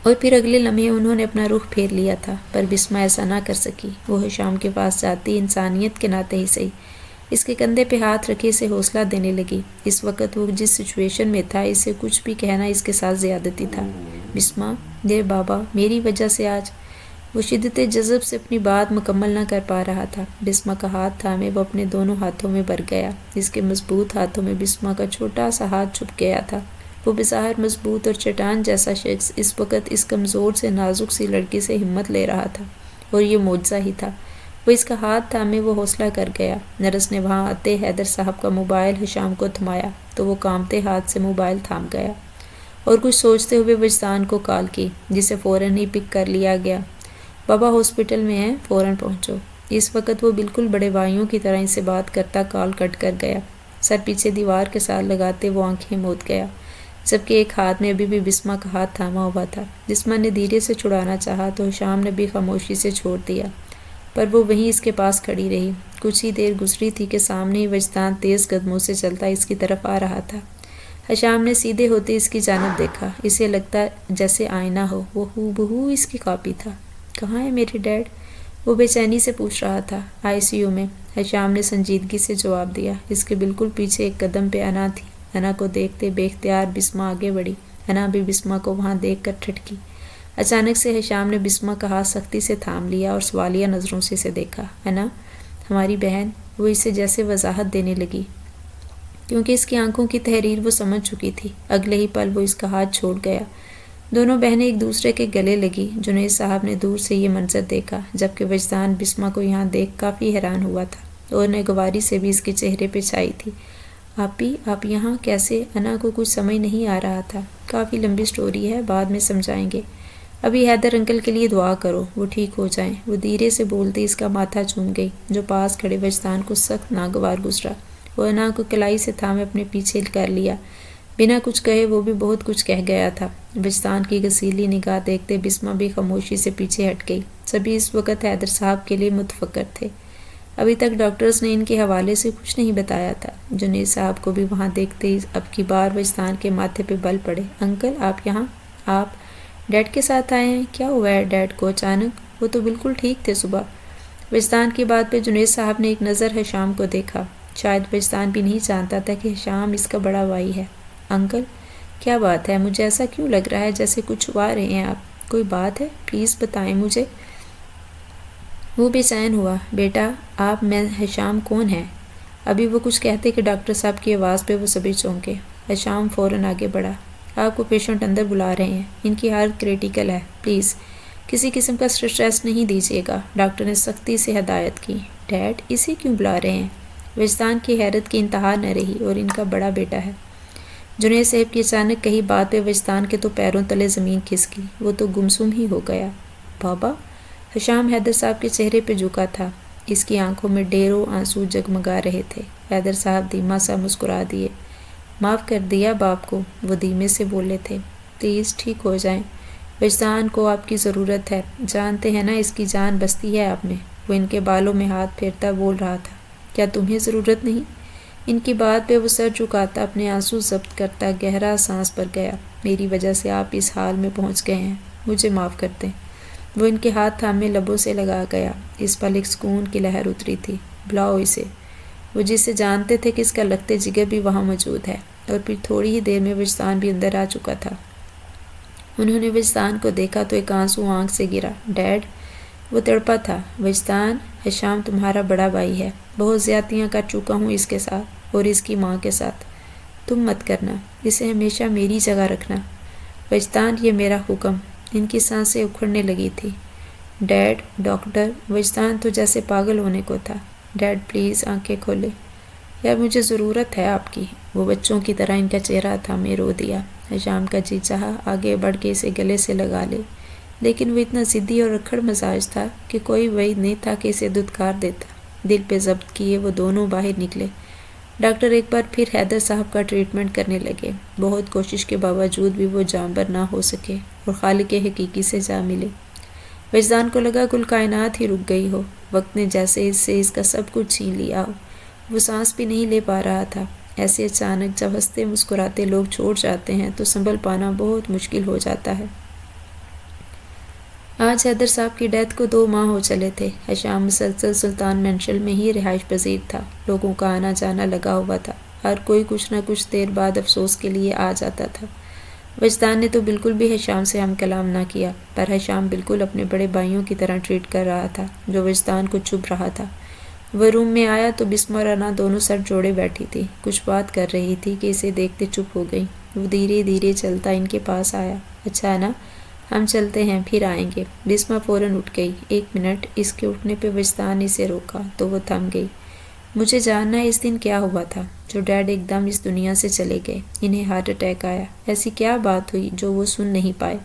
اور پھر اگلے لمحے انہوں نے اپنا رخ پھیر لیا تھا، پر بسما ایسا نہ کر سکی۔ وہ حشام کے پاس جاتی، انسانیت کے ناطے ہی صحیح، اس کے کندھے پہ ہاتھ رکھے اسے حوصلہ دینے لگی۔ اس وقت وہ جس سچویشن میں تھا، اسے کچھ بھی کہنا اس کے ساتھ زیادتی تھا۔ بسما، میرے بابا، میری وجہ سے آج… وہ شدت جذب سے اپنی بات مکمل نہ کر پا رہا تھا۔ بسما کا ہاتھ تھامے وہ اپنے دونوں ہاتھوں میں بھر گیا۔ اس کے مضبوط ہاتھوں میں بسما کا چھوٹا سا ہاتھ چھپ گیا تھا۔ وہ بظاہر مضبوط اور چٹان جیسا شخص اس وقت اس کمزور سے نازک سی لڑکی سے ہمت لے رہا تھا، اور یہ معجزہ ہی تھا۔ وہ اس کا ہاتھ تھامے وہ حوصلہ کر گیا۔ نرس نے وہاں آتے حیدر صاحب کا موبائل حشام کو تھمایا تو وہ کانپتے ہاتھ سے موبائل تھام گیا، اور کچھ سوچتے ہوئے وجدان کو کال کی، جسے فوراً ہی پک کر لیا گیا۔ بابا ہاسپٹل میں ہیں، فوراً پہنچو۔ اس وقت وہ بالکل بڑے بھائیوں کی طرح ان سے بات کرتا کال کٹ کر گیا۔ سر پیچھے دیوار کے ساتھ لگاتے وہ آنکھیں موند گیا، جبکہ ایک ہاتھ میں ابھی بھی بسما کا ہاتھ تھاما ہوا تھا۔ بسما نے دھیرے سے چھڑانا چاہا تو حشام نے بھی خاموشی سے چھوڑ دیا، پر وہ وہیں اس کے پاس کھڑی رہی۔ کچھ ہی دیر گزری تھی کہ سامنے ہی وجدان تیز قدموں سے چلتا اس کی طرف آ رہا تھا۔ حشام نے سیدھے ہوتے اس کی جانب دیکھا، اسے لگتا جیسے آئینہ ہو، وہ ہو بہو اس کی کاپی تھا۔ کہاں ہے میرے ڈیڈ؟ وہ بے چینی سے پوچھ رہا تھا۔ ICU میں، حشام نے سنجیدگی سے جواب دیا۔ اس کے بالکل پیچھے ایک قدم پہ انا تھی۔ انا کو دیکھتے بے اختیار بسما آگے بڑھی۔ انا بھی بسما کو وہاں دیکھ کر ٹھٹکی۔ اچانک سے حشام نے بسما کا ہاتھ سختی سے تھام لیا اور سوالیہ نظروں سے اسے دیکھا۔ انا، ہماری بہن، وہ اسے جیسے وضاحت دینے لگی، کیونکہ اس کی آنکھوں کی تحریر وہ سمجھ چکی تھی۔ اگلے ہی پل وہ اس کا ہاتھ چھوڑ گیا۔ دونوں بہنیں ایک دوسرے کے گلے لگی۔ جنید صاحب نے دور سے یہ منظر دیکھا، جبکہ وجدان بسما کو یہاں دیکھ کافی حیران ہوا تھا، اور ناگواری سے بھی اس کے چہرے پہ چھائی تھی۔ آپی، آپ یہاں کیسے؟ انا کو کچھ سمجھ نہیں آ رہا تھا۔ کافی لمبی سٹوری ہے، بعد میں سمجھائیں گے۔ ابھی حیدر انکل کے لیے دعا کرو، وہ ٹھیک ہو جائیں۔ وہ دھیرے سے بولتے اس کا ماتھا چوم گئی، جو پاس کھڑے وجدان کو سخت ناگوار گزرا۔ وہ انا کو کلائی سے تھامے اپنے پیچھے کر لیا۔ بنا کچھ کہے وہ بھی بہت کچھ کہہ گیا تھا۔ وجدان کی غسیلی نگاہ دیکھتے بسما بھی خاموشی سے پیچھے ہٹ گئی۔ سبھی اس وقت حیدر صاحب کے لیے متفکر تھے۔ ابھی تک ڈاکٹرز نے ان کے حوالے سے کچھ نہیں بتایا تھا۔ جنید صاحب کو بھی وہاں دیکھتے ہی اب کی بار وجدان کے ماتھے پہ بل پڑے۔ انکل، آپ یہاں؟ آپ ڈیڈ کے ساتھ آئے ہیں؟ کیا ہوا ہے ڈیڈ کو اچانک؟ وہ تو بالکل ٹھیک تھے صبح۔ وجدان کی بات پہ جنید صاحب نے ایک نظر حشام کو دیکھا۔ شاید وجدان بھی نہیں جانتا تھا کہ حشام اس کا بڑا بھائی ہے۔ انکل، کیا بات ہے؟ مجھے ایسا کیوں لگ رہا ہے جیسے کچھ چھپا رہے ہیں آپ؟ کوئی بات ہے؟ پلیز بتائیں مجھے۔ وہ بے چین ہوا۔ بیٹا آپ میں ہشام کون ہے؟ ابھی وہ کچھ کہتے کہ ڈاکٹر صاحب کی آواز پہ وہ سبھی چونکے۔ ہشام فوراً آگے بڑھا۔ آپ کو پیشنٹ اندر بلا رہے ہیں، ان کی حالت کریٹیکل ہے، پلیز کسی قسم کا اسٹریس نہیں دیجیے گا، ڈاکٹر نے سختی سے ہدایت کی۔ ڈیڈ اسے کیوں بلا رہے ہیں؟ وجدان کی حیرت کی انتہا نہ رہی، اور ان کا بڑا بیٹا ہے۔ جنید صاحب کی اچانک کہی بات پہ وجدان کے تو پیروں تلے زمین کھسکی، وہ تو گمسم ہی ہو گیا۔ بابا؟ ہشام حیدر صاحب کے چہرے پہ جھکا تھا، اس کی آنکھوں میں ڈھیروں آنسو جگمگا رہے تھے۔ حیدر صاحب دھیما سا مسکرا دیے۔ معاف کر دیا باپ کو، وہ دھیمے سے بولے تھے۔ پلیز ٹھیک ہو جائیں، وجدان کو آپ کی ضرورت ہے، جانتے ہیں نا اس کی جان بستی ہے آپ میں۔ وہ ان کے بالوں میں ہاتھ پھیرتا بول رہا تھا۔ کیا تمہیں ضرورت نہیں؟ ان کی بات پہ وہ سر جھکاتا اپنے آنسو ضبط کرتا گہرا سانس پر گیا۔ میری وجہ سے آپ اس حال میں پہنچ گئے ہیں، مجھے معاف کر دیں۔ وہ ان کے ہاتھ تھامے لبوں سے لگا گیا۔ اس پل ایک سکون کی لہر اتری تھی۔ بلاؤ اسے۔ وہ جسے جانتے تھے کہ اس کا لگتے جگر بھی وہاں موجود ہے، اور پھر تھوڑی ہی دیر میں وجدان بھی اندر آ چکا تھا۔ انہوں نے وجدان کو دیکھا تو ایک آنسو آنکھ سے گرا۔ ڈیڈ؟ وہ تڑپا تھا۔ وجدان، ہشام تمہارا بڑا بھائی ہے، بہت زیادتیاں کر چکا ہوں اس کے ساتھ اور اس کی ماں کے ساتھ، تم مت کرنا، اسے ہمیشہ میری جگہ رکھنا۔ وجدان، یہ میرا حکم۔ ان کی سانسیں اکھڑنے لگی تھی۔ ڈیڈ، ڈاکٹر، وجدان تو جیسے پاگل ہونے کو تھا۔ ڈیڈ پلیز آنکھیں کھولے، یار مجھے ضرورت ہے آپ کی۔ وہ بچوں کی طرح ان کا چہرہ تھامے رو دیا۔ ہشام کا جی چاہا آگے بڑھ کے اسے گلے سے لگا لے، لیکن وہ اتنا ضدی اور رکھڑ مزاج تھا کہ کوئی وعید نہیں تھا کہ اسے دھتکار دیتا۔ دل پہ ضبط کیے وہ دونوں باہر نکلے۔ ڈاکٹر ایک بار پھر حیدر صاحب کا ٹریٹمنٹ کرنے لگے۔ بہت کوشش کے باوجود بھی وہ جانبر نہ ہو سکے اور خالق حقیقی سے جا ملے۔ وجدان کو لگا کل کائنات ہی رک گئی ہو، وقت نے جیسے اس سے اس کا سب کچھ چھین لیا ہو۔ وہ سانس بھی نہیں لے پا رہا تھا۔ ایسے اچانک جب ہنستے مسکراتے لوگ چھوڑ جاتے ہیں تو سنبھل پانا بہت مشکل ہو جاتا ہے۔ آج حیدر صاحب کی ڈیتھ کو 2 ماہ ہو چلے تھے۔ ہشام مسلسل سلطان مینشن میں ہی رہائش پذیر تھا۔ لوگوں کا آنا جانا لگا ہوا تھا، ہر کوئی کچھ نہ کچھ دیر بعد افسوس کے لیے آ جاتا تھا۔ وجدان نے تو بالکل بھی ہشام سے ہم کلام نہ کیا، پر ہشام بالکل اپنے بڑے بھائیوں کی طرح ٹریٹ کر رہا تھا، جو وجدان کو چبھ رہا تھا۔ وہ روم میں آیا تو بسمہ اور انا دونوں سر جوڑے بیٹھی تھی، کچھ بات کر رہی تھی کہ اسے دیکھتے چپ ہو گئی۔ وہ دھیرے دھیرے چلتا ان کے پاس آیا۔ اچھا انا، ہم چلتے ہیں، پھر آئیں گے۔ بسمہ فوراً اٹھ گئی۔ 1 منٹ، اس کے اٹھنے پہ وجدان اسے روکا تو وہ تھم گئی۔ مجھے جاننا ہے اس دن کیا ہوا تھا جو ڈیڈ ایک دم اس دنیا سے چلے گئے، انہیں ہارٹ اٹیک آیا، ایسی کیا بات ہوئی جو وہ سن نہیں پائے؟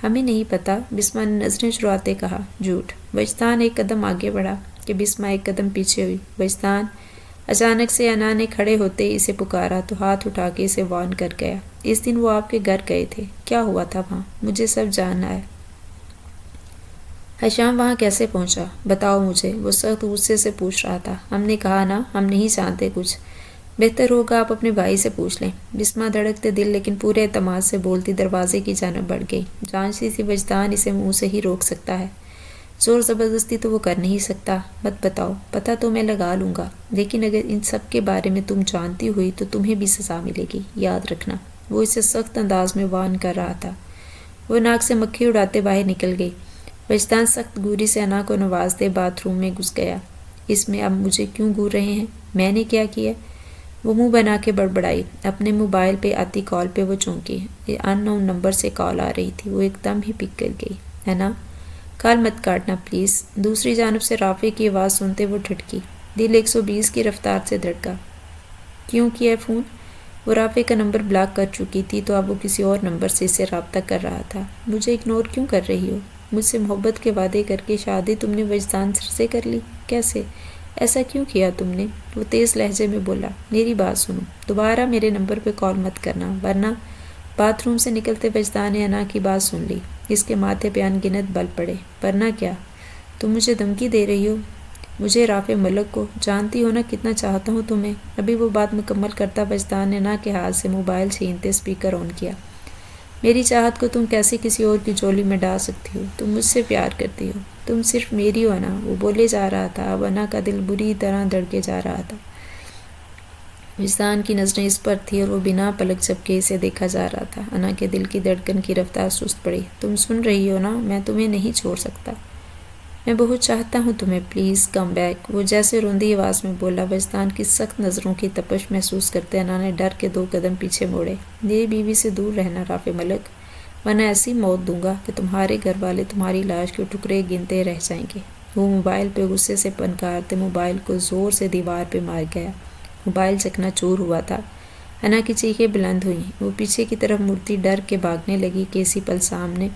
ہمیں نہیں پتا، بسمہ نے نظریں چراتے کہا۔ جھوٹ۔ وجدان ایک قدم آگے بڑھا کہ بسمہ ایک قدم پیچھے ہوئی۔ وجدان، اچانک سے انا نے کھڑے ہوتے ہی اسے پکارا تو ہاتھ اٹھا کے اسے وارن کر گیا۔ اس دن وہ آپ کے گھر گئے تھے، کیا ہوا تھا وہاں؟ مجھے سب جاننا ہے۔ ہشام وہاں کیسے پہنچا؟ بتاؤ مجھے، وہ سخت غصے سے پوچھ رہا تھا۔ ہم نے کہا نا، ہم نہیں جانتے کچھ۔ بہتر ہوگا آپ اپنے بھائی سے پوچھ لیں۔ بسمہ دھڑکتے دل لیکن پورے اعتماد سے بولتی دروازے کی جانب بڑھ گئی۔ جانچتی تھی وجدان اسے منہ سے ہی روک سکتا ہے، زور زبردستی تو وہ کر نہیں سکتا۔ مت بتاؤ، پتہ تو میں لگا لوں گا، لیکن اگر ان سب کے بارے میں تم جانتی ہوئی تو تمہیں بھی سزا ملے گی، یاد رکھنا۔ وہ اسے سخت انداز میں وارن کر رہا تھا۔ وہ ناک سے مکھی اڑاتے باہر نکل گئی۔ وجدان سخت گوری سے انا کو نوازتے باتھ روم میں گھس گیا۔ اس میں اب مجھے کیوں گور رہے ہیں؟ میں نے کیا کیا؟ وہ منہ بنا کے بڑبڑائی۔ اپنے موبائل پہ آتی کال پہ وہ چونکی۔ ان نون نمبر سے کال آ رہی تھی، وہ ایک دم ہی پک کر گئی۔ ہے نا؟ کال مت کاٹنا پلیز۔ دوسری جانب سے رافع کی آواز سنتے وہ ٹھٹکی۔ دل 120 کی رفتار سے دھڑکا۔ کیوں کیا فون؟ وہ رافع کا نمبر بلاک کر چکی تھی تو اب وہ کسی اور نمبر سے اس سے رابطہ کر رہا تھا۔ مجھے اگنور کیوں کر رہی ہو؟ مجھ سے محبت کے وعدے کر کے شادی تم نے وجدان سر سے کر لی؟ کیسے؟ ایسا کیوں کیا تم نے؟ وہ تیز لہجے میں بولا۔ میری بات سنو، دوبارہ میرے نمبر پہ کال مت کرنا، ورنہ… باتھ روم سے نکلتے وجدان نے انا کی بات سن لی۔ اس کے ماتھے پہ ان گنت بل پڑے۔ ورنہ کیا؟ تم مجھے دھمکی دے رہی ہو؟ مجھے رافع ملک کو جانتی ہو نا کتنا چاہتا ہوں تمہیں۔ ابھی وہ بات مکمل کرتا وجدان نے انا کے ہاتھ سے موبائل چھینتے اسپیکر آن کیا۔ میری چاہت کو تم کیسے کسی اور کی جولی میں ڈال سکتی ہو؟ تم مجھ سے پیار کرتی ہو، تم صرف میری ہو انا، وہ بولے جا رہا تھا۔ اب انا کا دل بری طرح دھڑکے جا رہا تھا۔ وجدان کی نظریں اس پر تھی اور وہ بنا پلک جھپکے اسے دیکھا جا رہا تھا۔ انا کے دل کی دھڑکن کی رفتار سست پڑی۔ تم سن رہی ہو نا، میں تمہیں نہیں چھوڑ سکتا، میں بہت چاہتا ہوں تمہیں، پلیز کم بیک، وہ جیسے روندی آواز میں بولا۔ وجدان کی سخت نظروں کی تپش محسوس کرتے انا نے ڈر کے 2 قدم پیچھے موڑے۔ میری بیوی سے دور رہنا رافع ملک، ورنہ ایسی موت دوں گا کہ تمہارے گھر والے تمہاری لاش کے ٹکڑے گنتے رہ جائیں گے۔ وہ موبائل پہ غصے سے پنکارتے موبائل کو زور سے دیوار پہ مار گیا۔ موبائل چکنا چور ہوا تھا۔ انا کی چیخیں بلند ہوئیں، وہ پیچھے کی طرف مڑتی ڈر کے بھاگنے لگی کہ اسی پل سامنے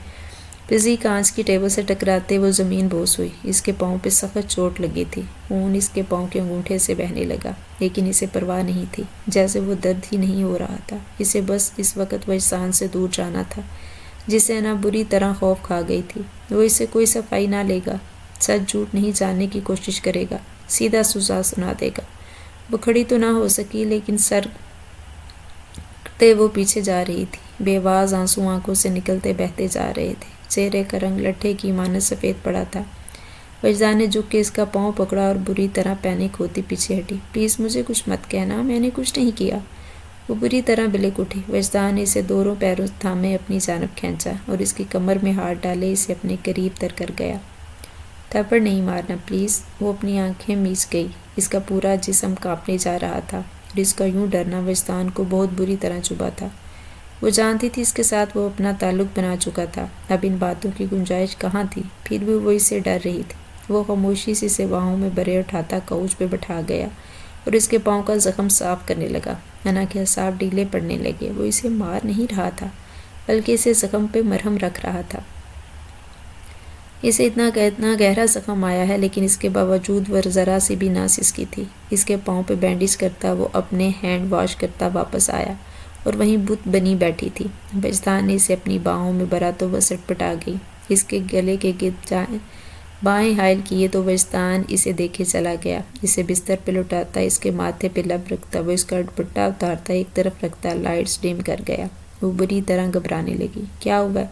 پزی کانچ کی ٹیبل سے ٹکراتے وہ زمین بوس ہوئی۔ اس کے پاؤں پہ سخت چوٹ لگی تھی، خون اس کے پاؤں کے انگوٹھے سے بہنے لگا، لیکن اسے پرواہ نہیں تھی، جیسے وہ درد ہی نہیں ہو رہا تھا۔ اسے بس اس وقت وجدان سے دور جانا تھا، جسے انا بری طرح خوف کھا گئی تھی۔ وہ اسے کوئی صفائی نہ لے گا، سچ جھوٹ نہیں جاننے کی کوشش کرے گا، سیدھا سزا سنا دے گا۔ وہ کھڑی تو نہ ہو سکی، لیکن سر تے وہ پیچھے جا رہی تھی۔ بے آواز آنسو آنکھوں سے نکلتے بہتے جا رہے تھے، چہرے کا رنگ لٹھے کی مانند سفید پڑا تھا۔ وجدان نے جھک کے اس کا پاؤں پکڑا اور بری طرح پینک ہوتی پیچھے ہٹی۔ پلیز مجھے کچھ مت کہنا، میں نے کچھ نہیں کیا۔ وہ بری طرح بلک اٹھی۔ وجدان نے اسے دونوں پیروں تھامے اپنی جانب کھینچا اور اس کی کمر میں ہاتھ ڈالے اسے اپنے قریب تر کر گیا۔ تھپڑ نہیں مارنا پلیز۔ وہ اپنی آنکھیں میچ گئی، اس کا پورا جسم کانپنے جا رہا تھا اور اس کا یوں ڈرنا وجدان کو بہت بری طرح چبھا تھا۔ وہ جانتی تھی اس کے ساتھ وہ اپنا تعلق بنا چکا تھا، اب ان باتوں کی گنجائش کہاں تھی، پھر بھی وہ اس سے ڈر رہی تھی۔ وہ خاموشی سے اسے باہوں میں بھرے اٹھاتا کوچ پہ بٹھا گیا اور اس کے پاؤں کا زخم صاف کرنے لگا۔ انا کے اعصاب ڈھیلے پڑنے لگے، وہ اسے مار نہیں رہا تھا بلکہ اسے زخم پہ مرہم رکھ رہا تھا۔ اسے اتنا گہرا زخم آیا ہے، لیکن اس کے باوجود وہ ذرا سی بھی نہ سسکی تھی۔ اس کے پاؤں پہ بینڈیج کرتا وہ اپنے ہینڈ واش کرتا واپس آیا اور وہیں بت بنی بیٹھی تھی۔ وجدان نے اسے اپنی باہوں میں بھرا تو وہ سٹپٹا گئی، اس کے گلے کے گرد بائیں حائل کیے تو وجدان اسے دیکھے چلا گیا، اسے بستر پہ لٹاتا، اس کے ماتھے پہ لب رکھتا، وہ اس کا دوپٹہ اتارتا ایک طرف رکھتا، لائٹس ڈم کر گیا۔ وہ بری طرح گھبرانے لگی۔ کیا ہوا؟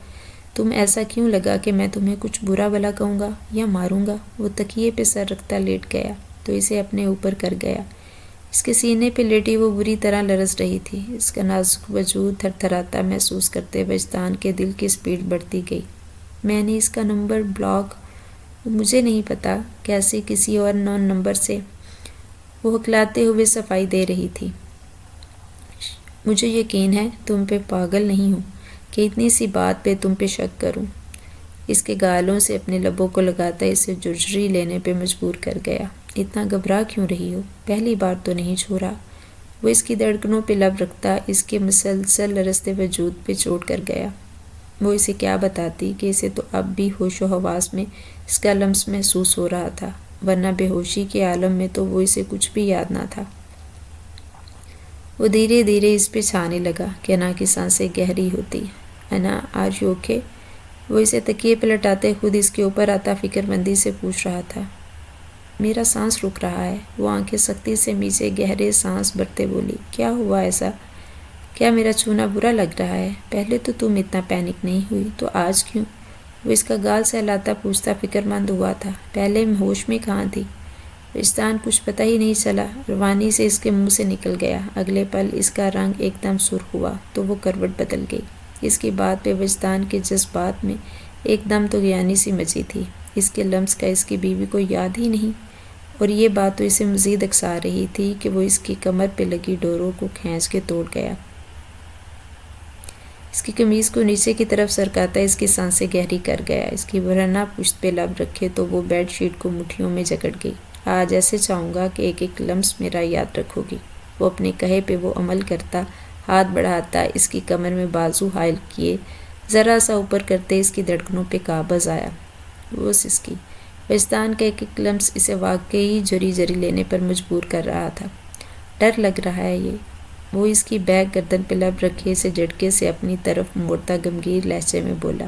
تم ایسا کیوں لگا کہ میں تمہیں کچھ برا بھلا کہوں گا یا ماروں گا؟ وہ تکیے پہ سر رکھتا لیٹ گیا تو اسے اپنے اوپر کر گیا۔ اس کے سینے پہ لیٹی وہ بری طرح لرز رہی تھی، اس کا نازک وجود تھر تھراتا محسوس کرتے وجدان کے دل کی سپیڈ بڑھتی گئی۔ میں نے اس کا نمبر بلاک، مجھے نہیں پتا کیسے کسی اور نون نمبر سے، وہ ہکلاتے ہوئے صفائی دے رہی تھی۔ مجھے یقین ہے تم پہ پاگل نہیں ہوں کہ اتنی سی بات پہ تم پہ شک کروں۔ اس کے گالوں سے اپنے لبوں کو لگاتا اسے جرجری لینے پہ مجبور کر گیا۔ اتنا گھبرا کیوں رہی ہو؟ پہلی بار تو نہیں چھوڑا۔ وہ اس کی دھڑکنوں پہ لب رکھتا اس کے مسلسل لرزتے وجود پہ چوٹ کر گیا۔ وہ اسے کیا بتاتی کہ اسے تو اب بھی ہوش و حواس میں اس کا لمس محسوس ہو رہا تھا، ورنہ بے ہوشی کے عالم میں تو وہ اسے کچھ بھی یاد نہ تھا۔ وہ دھیرے دھیرے اس پہ چھانے لگا کہ انا کی سانسیں گہری ہوتی۔ انا آر یو اوکے؟ وہ اسے تکیے پہ لٹاتے خود اس کے اوپر آتا فکر مندی سے پوچھ رہا تھا۔ میرا سانس رک رہا ہے، وہ آنکھیں سختی سے میچے گہرے سانس بھرتے بولی۔ کیا ہوا ایسا؟ کیا میرا چھونا برا لگ رہا ہے؟ پہلے تو تم اتنا پینک نہیں ہوئی، تو آج کیوں؟ وہ اس کا گال سہلاتا پوچھتا فکر مند ہوا تھا۔ پہلے میں ہوش میں کہاں تھی؟ وجدان کچھ پتہ ہی نہیں چلا، روانی سے اس کے منہ سے نکل گیا۔ اگلے پل اس کا رنگ ایک دم سرخ ہوا تو وہ کروٹ بدل گئی۔ اس کی بات پہ وجدان کے جذبات میں ایک دم تو غیانی سی مچی تھی۔ اس کے لمس کا اس کی بیوی کو یاد ہی نہیں، اور یہ بات تو اسے مزید اکسا رہی تھی کہ وہ اس کی کمر پہ لگی ڈوروں کو کھینچ کے توڑ گیا۔ اس کی قمیض کو نیچے کی طرف سرکاتا اس کی سانسیں گہری کر گیا۔ اس کی ورنہ پشت پہ لب رکھے تو وہ بیڈ شیٹ کو مٹھیوں میں جکڑ گئی۔ آج ایسے چاہوں گا کہ ایک ایک لمس میرا یاد رکھو گی۔ وہ اپنے کہے پہ وہ عمل کرتا، ہاتھ بڑھاتا اس کی کمر میں بازو حائل کیے، ذرا سا اوپر کرتے اس کی دھڑکنوں پہ قابض آیا۔ وہ سسکی۔ وجدان کا ایک ایک لمس اسے واقعی جری جری لینے پر مجبور کر رہا تھا۔ ڈر لگ رہا ہے یہ؟ وہ اس کی بیک گردن پہ لب رکھے اسے جھٹکے سے اپنی طرف موڑتا گمگیر لہجے میں بولا۔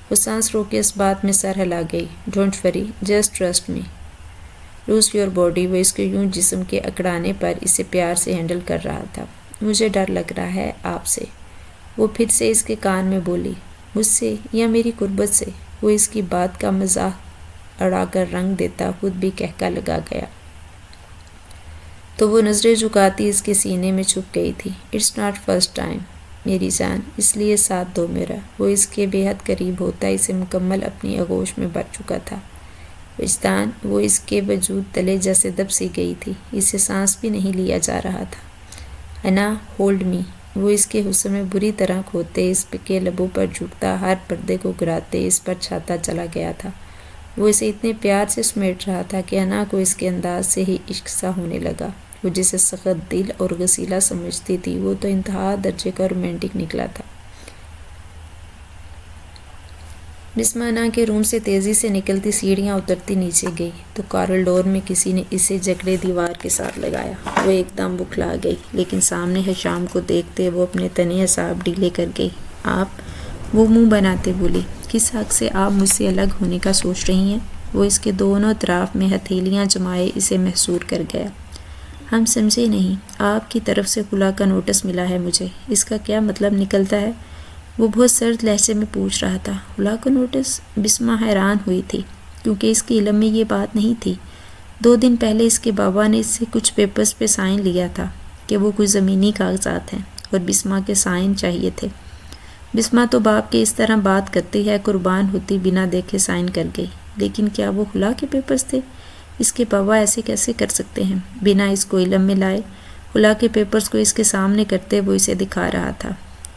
وہ سانس روک کے اس بات میں سر ہلا گئی۔ Don't worry, just trust me, lose your body. وہ اس کے یوں جسم کے اکڑانے پر اسے پیار سے ہینڈل کر رہا تھا۔ مجھے ڈر لگ رہا ہے آپ سے، وہ پھر سے اس کے کان میں بولی۔ مجھ سے یا میری قربت سے؟ وہ اس کی بات کا مزاح اڑا کر رنگ دیتا خود بھی کہکا لگا گیا۔ تو وہ نظریں جھکاتی اس کے سینے میں چھپ گئی تھی۔ اٹس ناٹ فرسٹ ٹائم میری جان، اس لیے ساتھ دو میرا۔ وہ اس کے بے حد قریب ہوتا اسے مکمل اپنی آغوش میں بھر چکا تھا۔ وجدان، وہ اس کے وجود تلے جیسے دب سی گئی تھی، اسے سانس بھی نہیں لیا جا رہا تھا۔ انا، ہولڈ می، وہ اس کے حسن میں بری طرح کھوتے، اس کے لبوں پر جھکتا، ہر پردے کو گراتے اس پر چھاتا چلا گیا تھا۔ وہ اسے اتنے پیار سے سمیٹ رہا تھا کہ انا کو اس کے انداز سے ہی عشق سا ہونے لگا۔ وہ جسے سخت دل اور غسیلا سمجھتی تھی، وہ تو انتہا درجے کا رومانٹک نکلا تھا۔ بسمہ انا کے روم سے تیزی سے نکلتی سیڑھیاں اترتی نیچے گئی تو کارلڈور میں کسی نے اسے جکڑے دیوار کے ساتھ لگایا۔ وہ ایک دم بکھلا گئی، لیکن سامنے حشام کو دیکھتے وہ اپنے تنے اعصاب ڈھیلے کر گئی۔ آپ، وہ منہ بناتے بولی، کس حق سے آپ مجھ سے الگ ہونے کا سوچ رہی ہیں؟ وہ اس کے دونوں اطراف میں ہتھیلیاں جمائے اسے محصور کر گیا۔ ہم سمجھے نہیں، آپ کی طرف سے خلا کا نوٹس ملا ہے مجھے، اس کا کیا مطلب نکلتا ہے؟ وہ بہت سرد لہجے میں پوچھ رہا تھا۔ خلا کا نوٹس؟ بسمہ حیران ہوئی تھی، کیونکہ اس کے علم میں یہ بات نہیں تھی۔ 2 دن پہلے اس کے بابا نے اس سے کچھ پیپرز پہ سائن لیا تھا کہ وہ کچھ زمینی کاغذات ہیں اور بسمہ کے سائن چاہیے تھے۔ بسمہ تو باپ کے اس طرح بات کرتی ہے قربان ہوتی بنا دیکھے سائن کر گئی، لیکن کیا وہ خلا کے پیپرز تھے؟ اس کے بابا ایسے کیسے کر سکتے ہیں بنا اس کو علم میں لائے؟ خلا کے پیپرز کو اس کے سامنے کرتے وہ اسے دکھا رہا تھا۔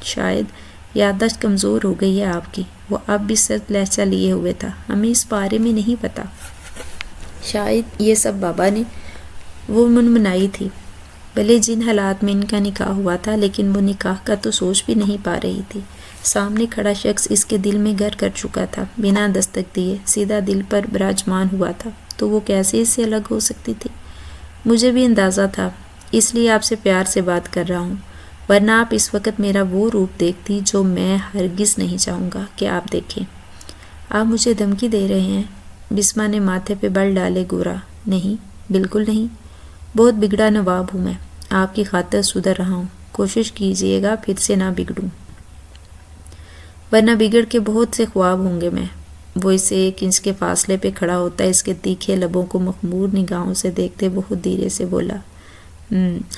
شاید یادداشت کمزور ہو گئی ہے آپ کی، وہ اب بھی سرد لہجہ لیے ہوئے تھا۔ ہمیں اس بارے میں نہیں پتا۔ شاید یہ سب بابا نے، وہ منمنائی تھی۔ بھلے جن حالات میں ان کا نکاح ہوا تھا، لیکن وہ نکاح کا تو سوچ بھی نہیں پا رہی تھی۔ سامنے کھڑا شخص اس کے دل میں گھر کر چکا تھا، بنا دستک دیے سیدھا دل پر براجمان ہوا تھا، تو وہ کیسے اس سے الگ ہو سکتی تھی؟ مجھے بھی اندازہ تھا، اس لیے آپ سے پیار سے بات کر رہا ہوں، ورنہ آپ اس وقت میرا وہ روپ دیکھتی جو میں ہرگز نہیں چاہوں گا کہ آپ دیکھیں۔ آپ مجھے دھمکی دے رہے ہیں؟ بسمہ نے ماتھے پہ بل ڈالے گورا۔ نہیں، بالکل نہیں، بہت بگڑا نواب ہوں میں، آپ کی خاطر سدھر رہا ہوں، کوشش کیجئے گا پھر سے نہ بگڑوں، ورنہ بگڑ کے بہت سے خواب ہوں گے میں۔ وہ اسے 1 انچ کے فاصلے پہ کھڑا ہوتا ہے، اس کے تیکھے لبوں کو مخمور نگاہوں سے دیکھتے بہت دھیرے سے بولا،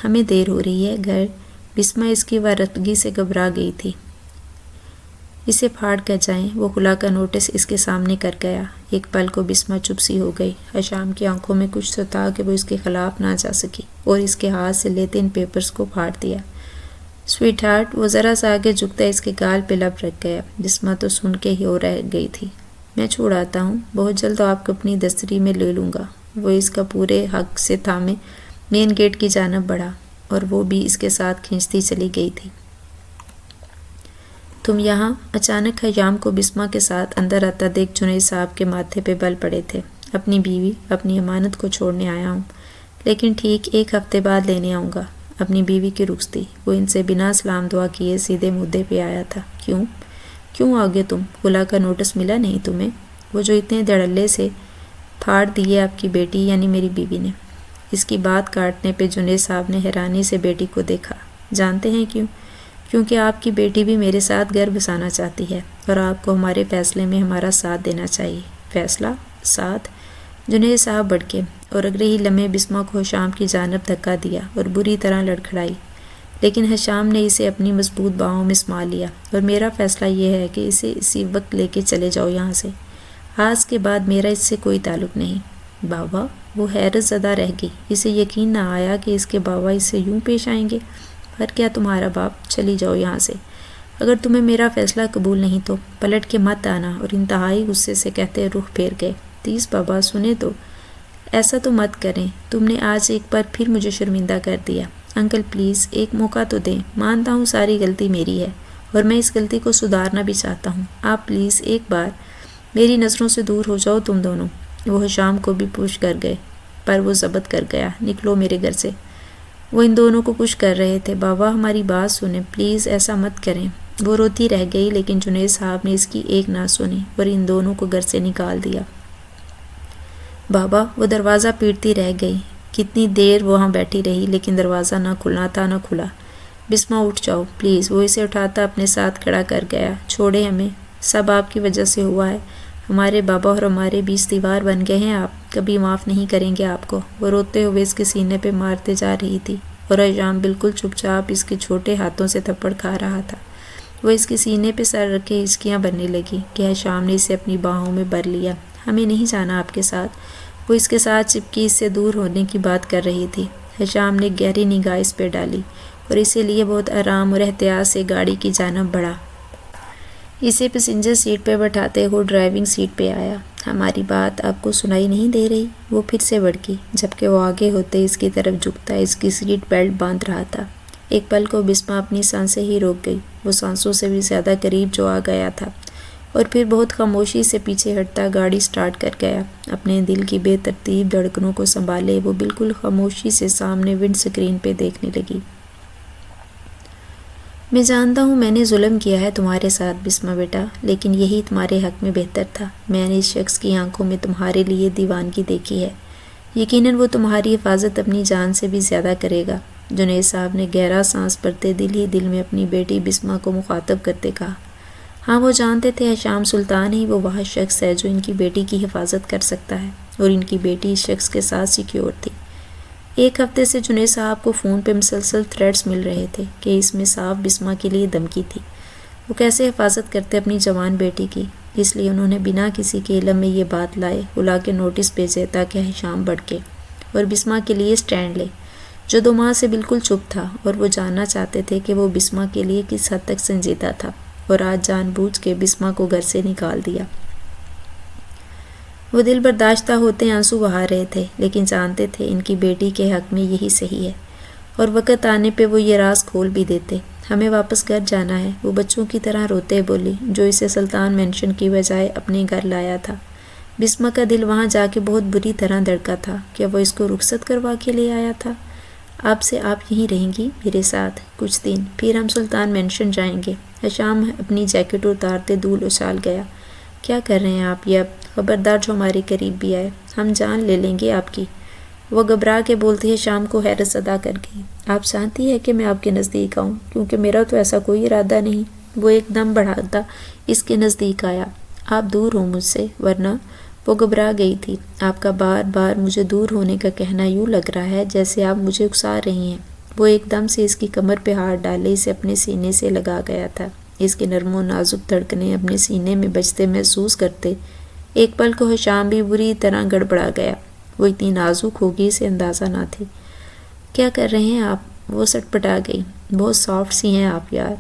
ہمیں دیر ہو رہی ہے، گھر۔ بسمہ اس کی وارفتگی سے گھبرا گئی تھی۔ اسے پھاڑ کر جائیں، وہ خلا کا نوٹس اس کے سامنے کر گیا۔ ایک پل کو بسمہ چپ سی ہو گئی۔ حشام کی آنکھوں میں کچھ تو تھا کہ وہ اس کے خلاف نہ جا سکی، اور اس کے ہاتھ سے لیتے ان پیپرز کو پھاڑ دیا۔ سویٹ ہارٹ، وہ ذرا سا آگے جھکتا اس کے گال پہ لب رکھ گیا۔ بسمہ تو سن کے ہی رہ گئی تھی۔ میں چھوڑ آتا ہوں، بہت جلد آپ کو اپنی دستری میں لے لوں گا۔ وہ اس کا پورے حق سے تھامے مین گیٹ کی جانب بڑھا، اور وہ بھی اس کے ساتھ کھینچتی چلی گئی تھی۔ تم یہاں؟ اچانک حشام کو بسمہ کے ساتھ اندر آتا دیکھ جنید صاحب کے ماتھے پہ بل پڑے تھے۔ اپنی بیوی، اپنی امانت کو چھوڑنے آیا ہوں، لیکن ٹھیک 1 ہفتے بعد لینے آؤں گا۔ اپنی بیوی کی رخصتی؟ وہ ان سے بنا سلام دعا کیے سیدھے مدعے پہ آیا تھا۔ کیوں آگے تم؟ خلا کا نوٹس ملا نہیں تمہیں؟ وہ جو اتنے دھڑلے سے پھاڑ دیے آپ کی بیٹی یعنی میری بیوی نے۔ اس کی بات کاٹنے پہ جنید صاحب نے حیرانی سے بیٹی کو دیکھا۔ جانتے ہیں کیوں؟ کیونکہ آپ کی بیٹی بھی میرے ساتھ گھر بسانا چاہتی ہے، اور آپ کو ہمارے فیصلے میں ہمارا ساتھ دینا چاہیے۔ فیصلہ؟ ساتھ؟ جنید صاحب بڑکے، اور اگلے ہی لمحے بسمہ کو حشام کی جانب دھکا دیا اور بری طرح لڑکھڑائی، لیکن حشام نے اسے اپنی مضبوط باہوں میں سما لیا۔ اور میرا فیصلہ یہ ہے کہ اسے اسی وقت لے کے چلے جاؤ یہاں سے۔ آج کے بعد میرا اس سے کوئی تعلق نہیں۔ بابا؟ وہ حیرت زدہ رہ گئی، اسے یقین نہ آیا کہ اس کے بابا اس سے یوں پیش آئیں گے۔ پر کیا تمہارا باپ؟ چلی جاؤ یہاں سے، اگر تمہیں میرا فیصلہ قبول نہیں تو پلٹ کے مت آنا۔ اور انتہائی غصے سے کہتے رخ پھیر گئے۔ تیز بابا، سنیں تو، ایسا تو مت کریں، تم نے آج ایک بار پھر مجھے شرمندہ کر دیا۔ انکل پلیز ایک موقع تو دیں، مانتا ہوں ساری غلطی میری ہے، اور میں اس غلطی کو سدھارنا بھی چاہتا ہوں۔ آپ پلیز ایک بار میری نظروں سے دور ہو جاؤ تم دونوں۔ وہ حشام کو بھی پش کر گئے، پر وہ ضبط کر گیا۔ نکلو میرے گھر سے۔ وہ ان دونوں کو پش کر رہے تھے۔ بابا ہماری بات سنیں پلیز، ایسا مت کریں۔ وہ روتی رہ گئی، لیکن جنید صاحب نے اس کی ایک نہ سنی اور ان دونوں کو گھر سے نکال دیا۔ بابا، وہ دروازہ پیٹتی رہ گئی۔ کتنی دیر وہاں بیٹھی رہی، لیکن دروازہ نہ کھلنا تھا نہ کھلا۔ بسمہ اٹھ جاؤ پلیز، وہ اسے اٹھاتا اپنے ساتھ کھڑا کر گیا۔ چھوڑے ہمیں، سب آپ کی وجہ سے ہوا ہے، ہمارے بابا اور ہمارے بیچ دیوار بن گئے ہیں آپ، کبھی معاف نہیں کریں گے آپ کو۔ وہ روتے ہوئے اس کے سینے پہ مارتے جا رہی تھی اور حشام بالکل چپ چاپ اس کے چھوٹے ہاتھوں سے تھپڑ کھا رہا تھا۔ وہ اس کے سینے پہ سر رکھے ہچکیاں بننے لگی کہ حشام نے اسے اپنی باہوں میں بھر لیا۔ ہمیں نہیں جانا آپ کے ساتھ۔ وہ اس کے ساتھ چپکی اس سے دور ہونے کی بات کر رہی تھی۔ حشام نے گہری نگاہ اس پہ ڈالی اور اسی لیے بہت آرام اور احتیاط سے گاڑی کی جانب بڑھا۔ اسے پیسنجر سیٹ پہ بٹھاتے ہوئے ڈرائیونگ سیٹ پہ آیا۔ ہماری بات آپ کو سنائی نہیں دے رہی؟ وہ پھر سے بڑکی، جبکہ وہ آگے ہوتے اس کی طرف جھکتا اس کی سیٹ بیلٹ باندھ رہا تھا۔ ایک پل کو بسما اپنی سانسیں ہی روک گئی۔ وہ سانسوں سے بھی زیادہ قریب جو آ گیا تھا اور پھر بہت خاموشی سے پیچھے ہٹتا گاڑی سٹارٹ کر گیا۔ اپنے دل کی بے ترتیب دھڑکنوں کو سنبھالے وہ بالکل خاموشی سے سامنے ونڈ سکرین پہ دیکھنے لگی۔ میں جانتا ہوں میں نے ظلم کیا ہے تمہارے ساتھ بسما بیٹا، لیکن یہی تمہارے حق میں بہتر تھا۔ میں نے اس شخص کی آنکھوں میں تمہارے لیے دیوانگی دیکھی ہے۔ یقیناً وہ تمہاری حفاظت اپنی جان سے بھی زیادہ کرے گا۔ جنید صاحب نے گہرا سانس بھرتے دل ہی دل میں اپنی بیٹی بسما کو مخاطب کرتے کہا۔ ہاں وہ جانتے تھے حشام سلطان ہی وہ واحد شخص ہے جو ان کی بیٹی کی حفاظت کر سکتا ہے، اور ان کی بیٹی اس شخص کے ساتھ سیکیور تھی۔ ایک ہفتے سے جنید صاحب کو فون پہ مسلسل تھریٹس مل رہے تھے کہ اس میں صاف بسما کے لیے دھمکی تھی۔ وہ کیسے حفاظت کرتے اپنی جوان بیٹی کی، اس لیے انہوں نے بنا کسی کے علم میں یہ بات لائے بلا کے نوٹس بھیجے تاکہ حشام بھڑکے اور بسما کے لیے سٹینڈ لے، جو 2 ماہ سے بالکل چپ تھا، اور وہ جاننا چاہتے تھے کہ وہ بسما کے لیے کس حد تک سنجیدہ تھا، اور آج جان بوجھ کے بسما کو گھر سے نکال دیا۔ وہ دل برداشتہ ہوتے آنسو بہا رہے تھے، لیکن جانتے تھے ان کی بیٹی کے حق میں یہی صحیح ہے، اور وقت آنے پہ وہ یہ راز کھول بھی دیتے۔ ہمیں واپس گھر جانا ہے، وہ بچوں کی طرح روتے بولی، جو اسے سلطان مینشن کی بجائے اپنے گھر لایا تھا۔ بسما کا دل وہاں جا کے بہت بری طرح دھڑکا تھا۔ کیا وہ اس کو رخصت کروا کے لے آیا تھا؟ اب سے آپ یہیں رہیں گی میرے ساتھ کچھ دن، پھر ہم سلطان مینشن جائیں گے۔ حشام اپنی جیکٹ اتارتے دھول اچھال گیا۔ کیا کر رہے ہیں آپ یہ؟ خبردار جو ہمارے قریب بھی آئے، ہم جان لے لیں گے آپ کی۔ وہ گھبرا کے بولتی حشام کو حیرت زدہ کر گئی۔ آپ جانتی ہے کہ میں آپ کے نزدیک آؤں، کیونکہ میرا تو ایسا کوئی ارادہ نہیں۔ وہ ایک دم بڑھاتا اس کے نزدیک آیا۔ آپ دور ہوں مجھ سے، ورنہ… وہ گھبرا گئی تھی۔ آپ کا بار بار مجھے دور ہونے کا کہنا یوں لگ رہا ہے جیسے آپ مجھے اکسا رہی ہیں۔ وہ ایک دم سے اس کی کمر پہ ہاتھ ڈالے اسے اپنے سینے سے لگا گیا تھا۔ اس کے نرم و نازک دھڑکنیں اپنے سینے میں بجتے محسوس کرتے ایک پل کو حشام بھی بری طرح گڑبڑا گیا۔ وہ اتنی نازک ہوگی اسے اندازہ نہ تھی۔ کیا کر رہے ہیں آپ؟ وہ سٹ پٹا گئی۔ بہت سافٹ سی ہیں آپ یار۔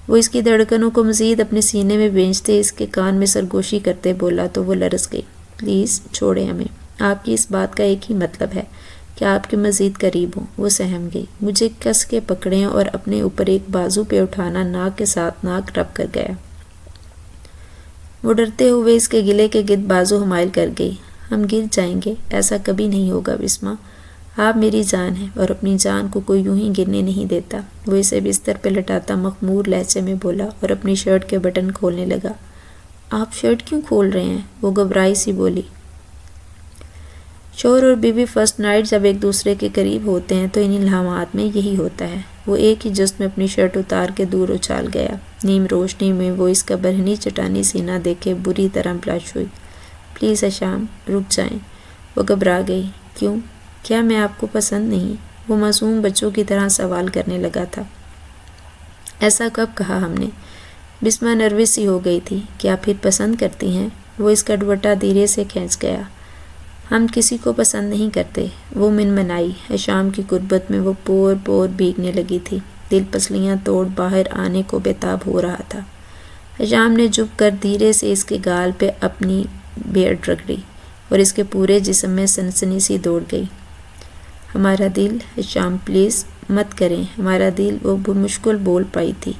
وہ اس کی دھڑکنوں کو مزید اپنے سینے میں بھیجتے اس کے کان میں سرگوشی کرتے بولا تو وہ لرز گئی۔ پلیز چھوڑیں ہمیں، آپ کی اس بات کا ایک ہی مطلب ہے کہ آپ کے مزید قریب ہوں۔ وہ سہم گئی۔ مجھے کس کے پکڑیں اور اپنے اوپر ایک بازو پہ اٹھانا ناک کے ساتھ ناک رب کر گیا۔ وہ ڈرتے ہوئے اس کے گلے کے گرد بازو حمائل کر گئی۔ ہم گر جائیں گے، ایسا کبھی نہیں ہوگا بسما، آپ میری جان ہیں اور اپنی جان کو کوئی یوں ہی گرنے نہیں دیتا۔ وہ اسے بستر پہ لٹاتا مخمور لہجے میں بولا اور اپنی شرٹ کے بٹن کھولنے لگا۔ آپ شرٹ کیوں کھول رہے ہیں؟ وہ گھبرائی سی بولی۔ شوہر اور بیوی فرسٹ نائٹ جب ایک دوسرے کے قریب ہوتے ہیں تو ان الہامات میں یہی ہوتا ہے۔ وہ ایک ہی جست میں اپنی شرٹ اتار کے دور اچھال گیا۔ نیم روشنی میں وہ اس کا برہنی چٹانی سینہ دیکھے بری طرح بلش ہوئی۔ پلیز حشام رک جائیں۔ وہ گھبرا گئی۔ کیوں؟ کیا میں آپ کو پسند نہیں؟ وہ معصوم بچوں کی طرح سوال کرنے لگا تھا۔ ایسا کب کہا ہم نے؟ بسما نروس سی ہو گئی تھی۔ کیا پھر پسند کرتی ہیں؟ وہ اس کا دوپٹہ دھیرے سے کھینچ گیا۔ ہم کسی کو پسند نہیں کرتے، وہ منمنائی۔ حشام کی قربت میں وہ پور پور بھیگنے لگی تھی۔ دل پسلیاں توڑ باہر آنے کو بےتاب ہو رہا تھا۔ حشام نے جھک کر دھیرے سے اس کے گال پہ اپنی بیئرڈ رگڑی اور اس کے پورے جسم میں سنسنی سی دوڑ گئی۔ ہمارا دل… حشام پلیز مت کریں ہمارا دل، وہ بمشکل بول پائی تھی،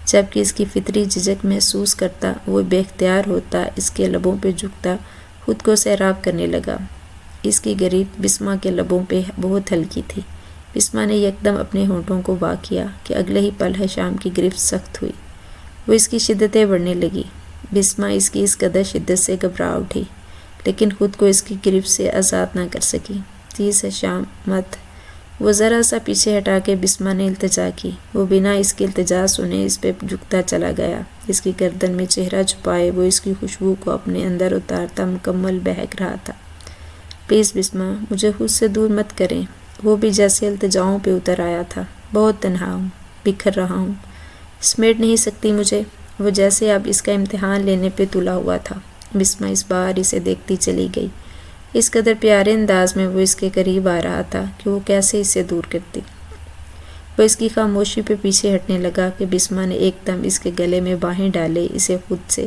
جبکہ اس کی فطری جھجک محسوس کرتا وہ بے اختیار ہوتا اس کے لبوں پہ جھکتا خود کو سیراب کرنے لگا۔ اس کی گریب بسما کے لبوں پہ بہت ہلکی تھی۔ بسما نے یکدم اپنے ہونٹوں کو وا کیا کہ اگلے ہی پل حشام کی گرفت سخت ہوئی۔ وہ اس کی شدتیں بڑھنے لگی۔ بسما اس کی اس قدر شدت سے گھبرا اٹھی، لیکن خود کو اس کی گرفت سے آزاد نہ کر سکی۔ پلیز حشام مت۔ وہ ذرا سا پیچھے ہٹا کے بسمہ نے التجا کی۔ وہ بنا اس کی التجا سنے اس پہ جھکتا چلا گیا۔ اس کی گردن میں چہرہ چھپائے وہ اس کی خوشبو کو اپنے اندر اتارتا مکمل بہک رہا تھا۔ پلیز بسمہ، مجھے خود سے دور مت کریں۔ وہ بھی جیسے التجاؤں پہ اتر آیا تھا۔ بہت تنہا ہوں، بکھر رہا ہوں، سمیٹ نہیں سکتی مجھے۔ وہ جیسے اب اس کا امتحان لینے پہ تلا ہوا تھا۔ بسمہ اس بار اسے دیکھتی چلی گئی۔ اس قدر پیارے انداز میں وہ اس کے قریب آ رہا تھا کہ وہ کیسے اسے دور کرتی۔ وہ اس کی خاموشی پہ پیچھے ہٹنے لگا کہ بسمہ نے ایک دم اس کے گلے میں باہیں ڈالے اسے خود سے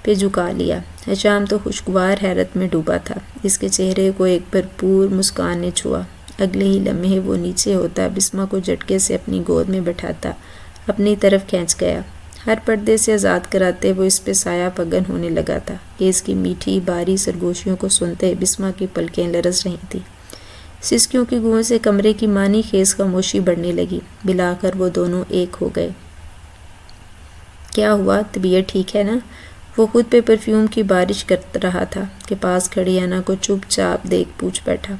پہ جھکا لیا۔ حشام تو خوشگوار حیرت میں ڈوبا تھا۔ اس کے چہرے کو ایک بھرپور مسکان نے چھوا۔ اگلے ہی لمحے وہ نیچے ہوتا بسمہ کو جھٹکے سے اپنی گود میں بٹھاتا اپنی طرف کھینچ گیا۔ ہر پردے سے آزاد کراتے وہ اس پہ سایہ پگن ہونے لگا تھا کہ اس کی میٹھی باری سرگوشیوں کو سنتے بسمہ کی پلکیں لرز رہی تھیں۔ سسکیوں کی گونج سے کمرے کی مانی خیز خاموشی بڑھنے لگی۔ بلاخر وہ دونوں ایک ہو گئے۔ کیا ہوا؟ طبیعت ٹھیک ہے نا؟ وہ خود پہ پرفیوم کی بارش کر رہا تھا کہ پاس کھڑی انا کو چپ چاپ دیکھ پوچھ بیٹھا۔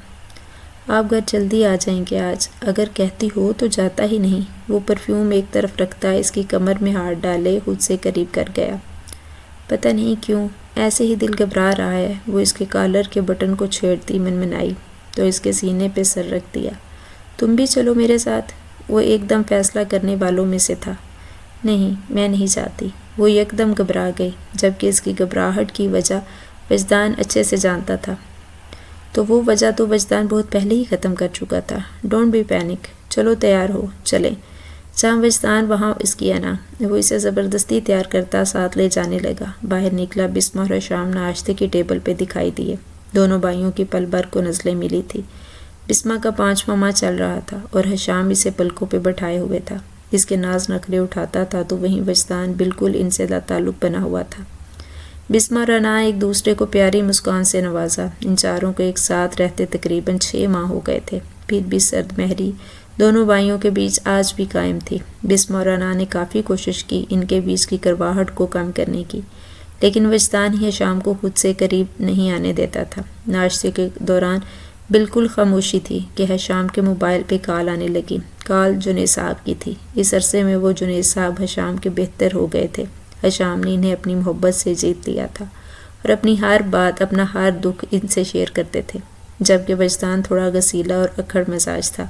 آپ گھر جلدی آ جائیں گے آج؟ اگر کہتی ہو تو جاتا ہی نہیں۔ وہ پرفیوم ایک طرف رکھتا اس کی کمر میں ہاتھ ڈالے خود سے قریب کر گیا۔ پتہ نہیں کیوں ایسے ہی دل گھبرا رہا ہے۔ وہ اس کے کالر کے بٹن کو چھیڑتی منمنائی تو اس کے سینے پہ سر رکھ دیا۔ تم بھی چلو میرے ساتھ۔ وہ ایک دم فیصلہ کرنے والوں میں سے تھا۔ نہیں، میں نہیں چاہتی۔ وہ یک دم گھبرا گئی، جبکہ اس کی گھبراہٹ کی وجہ وجدان اچھے سے جانتا تھا۔ تو وہ وجہ تو وجدان بہت پہلے ہی ختم کر چکا تھا۔ ڈونٹ بی پینک، چلو تیار ہو، چلیں۔ جہاں وجدان وہاں اس کی انا۔ وہ اسے زبردستی تیار کرتا ساتھ لے جانے لگا۔ باہر نکلا بسمہ اور حشام ناشتے کی ٹیبل پہ دکھائی دیے۔ دونوں بھائیوں کی پل بھر کو نزلیں ملی تھی۔ بسمہ کا 5واں ماہ چل رہا تھا اور حشام اسے پلکوں پہ بٹھائے ہوئے تھا۔ اس کے ناز نخرے اٹھاتا تھا تو وہیں وجدان بالکل ان سے تعلق بنا ہوا تھا۔ بسمہ اور انا ایک دوسرے کو پیاری مسکان سے نوازا۔ ان چاروں کو ایک ساتھ رہتے تقریباً 6 ماہ ہو گئے تھے۔ پھر بھی سرد مہری دونوں بھائیوں کے بیچ آج بھی قائم تھی۔ بسمہ اور انا نے کافی کوشش کی ان کے بیچ کی کرواہٹ کو کم کرنے کی، لیکن وجدان ہی حشام کو خود سے قریب نہیں آنے دیتا تھا۔ ناشتے کے دوران بالکل خاموشی تھی کہ حشام کے موبائل پہ کال آنے لگی۔ کال جنید صاحب کی تھی۔ اس عرصے میں وہ جنید صاحب حشام کے بہتر ہو گئے تھے۔ حشام نے انہیں اپنی محبت سے جیت لیا تھا اور اپنی ہر بات اپنا ہر دکھ ان سے شیئر کرتے تھے، جبکہ وجدان تھوڑا غسیلا اور اکھڑ مزاج تھا۔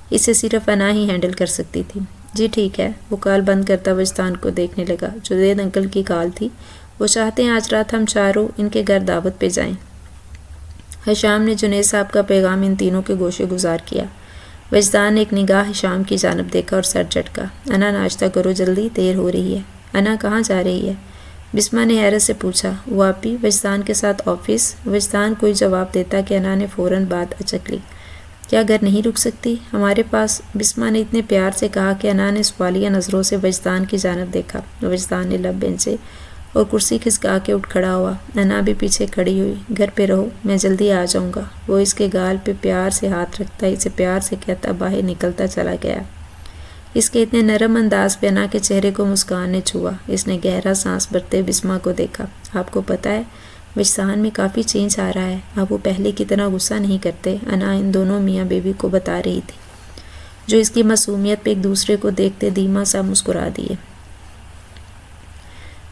اسے صرف انا ہی ہینڈل کر سکتی تھی۔ جی ٹھیک ہے۔ وہ کال بند کرتا وجدان کو دیکھنے لگا۔ جنید انکل کی کال تھی، وہ چاہتے ہیں آج رات ہم چاروں ان کے گھر دعوت پہ جائیں۔ حشام نے جنید صاحب کا پیغام ان تینوں کے گوشے گزار کیا۔ وجدان نے ایک نگاہ حشام کی جانب دیکھا اور سر جھٹکا۔ انا ناشتہ کرو جلدی، دیر ہو رہی ہے۔ انا کہاں جا رہی ہے؟ بسمہ نے حیرت سے پوچھا۔ وہ آپی وجدان کے ساتھ آفس۔ وجدان کوئی جواب دیتا کہ انا نے فوراً بات اچک لی۔ کیا گھر نہیں رک سکتی ہمارے پاس؟ بسمہ نے اتنے پیار سے کہا کہ انا نے سوالیہ نظروں سے وجدان کی جانب دیکھا۔ وجدان نے لب بینچے اور کرسی کھسکا کے اٹھ کھڑا ہوا۔ انا بھی پیچھے کھڑی ہوئی۔ گھر پہ رہو، میں جلدی آ جاؤں گا۔ وہ اس کے گال پہ پیار سے ہاتھ رکھتا اسے پیار سے کہتا باہر نکلتا چلا گیا۔ اس کے اتنے نرم انداز پہ انا کے چہرے کو مسکان نے چھوا۔ اس نے گہرا سانس بھرتے بسمہ کو دیکھا۔ آپ کو پتہ ہے وجدان میں کافی چینج آ رہا ہے، اب وہ پہلے کی طرح غصہ نہیں کرتے۔ انا ان دونوں میاں بیوی کو بتا رہی تھی، جو اس کی معصومیت پہ ایک دوسرے کو دیکھتے دھیما سا مسکرا دیے۔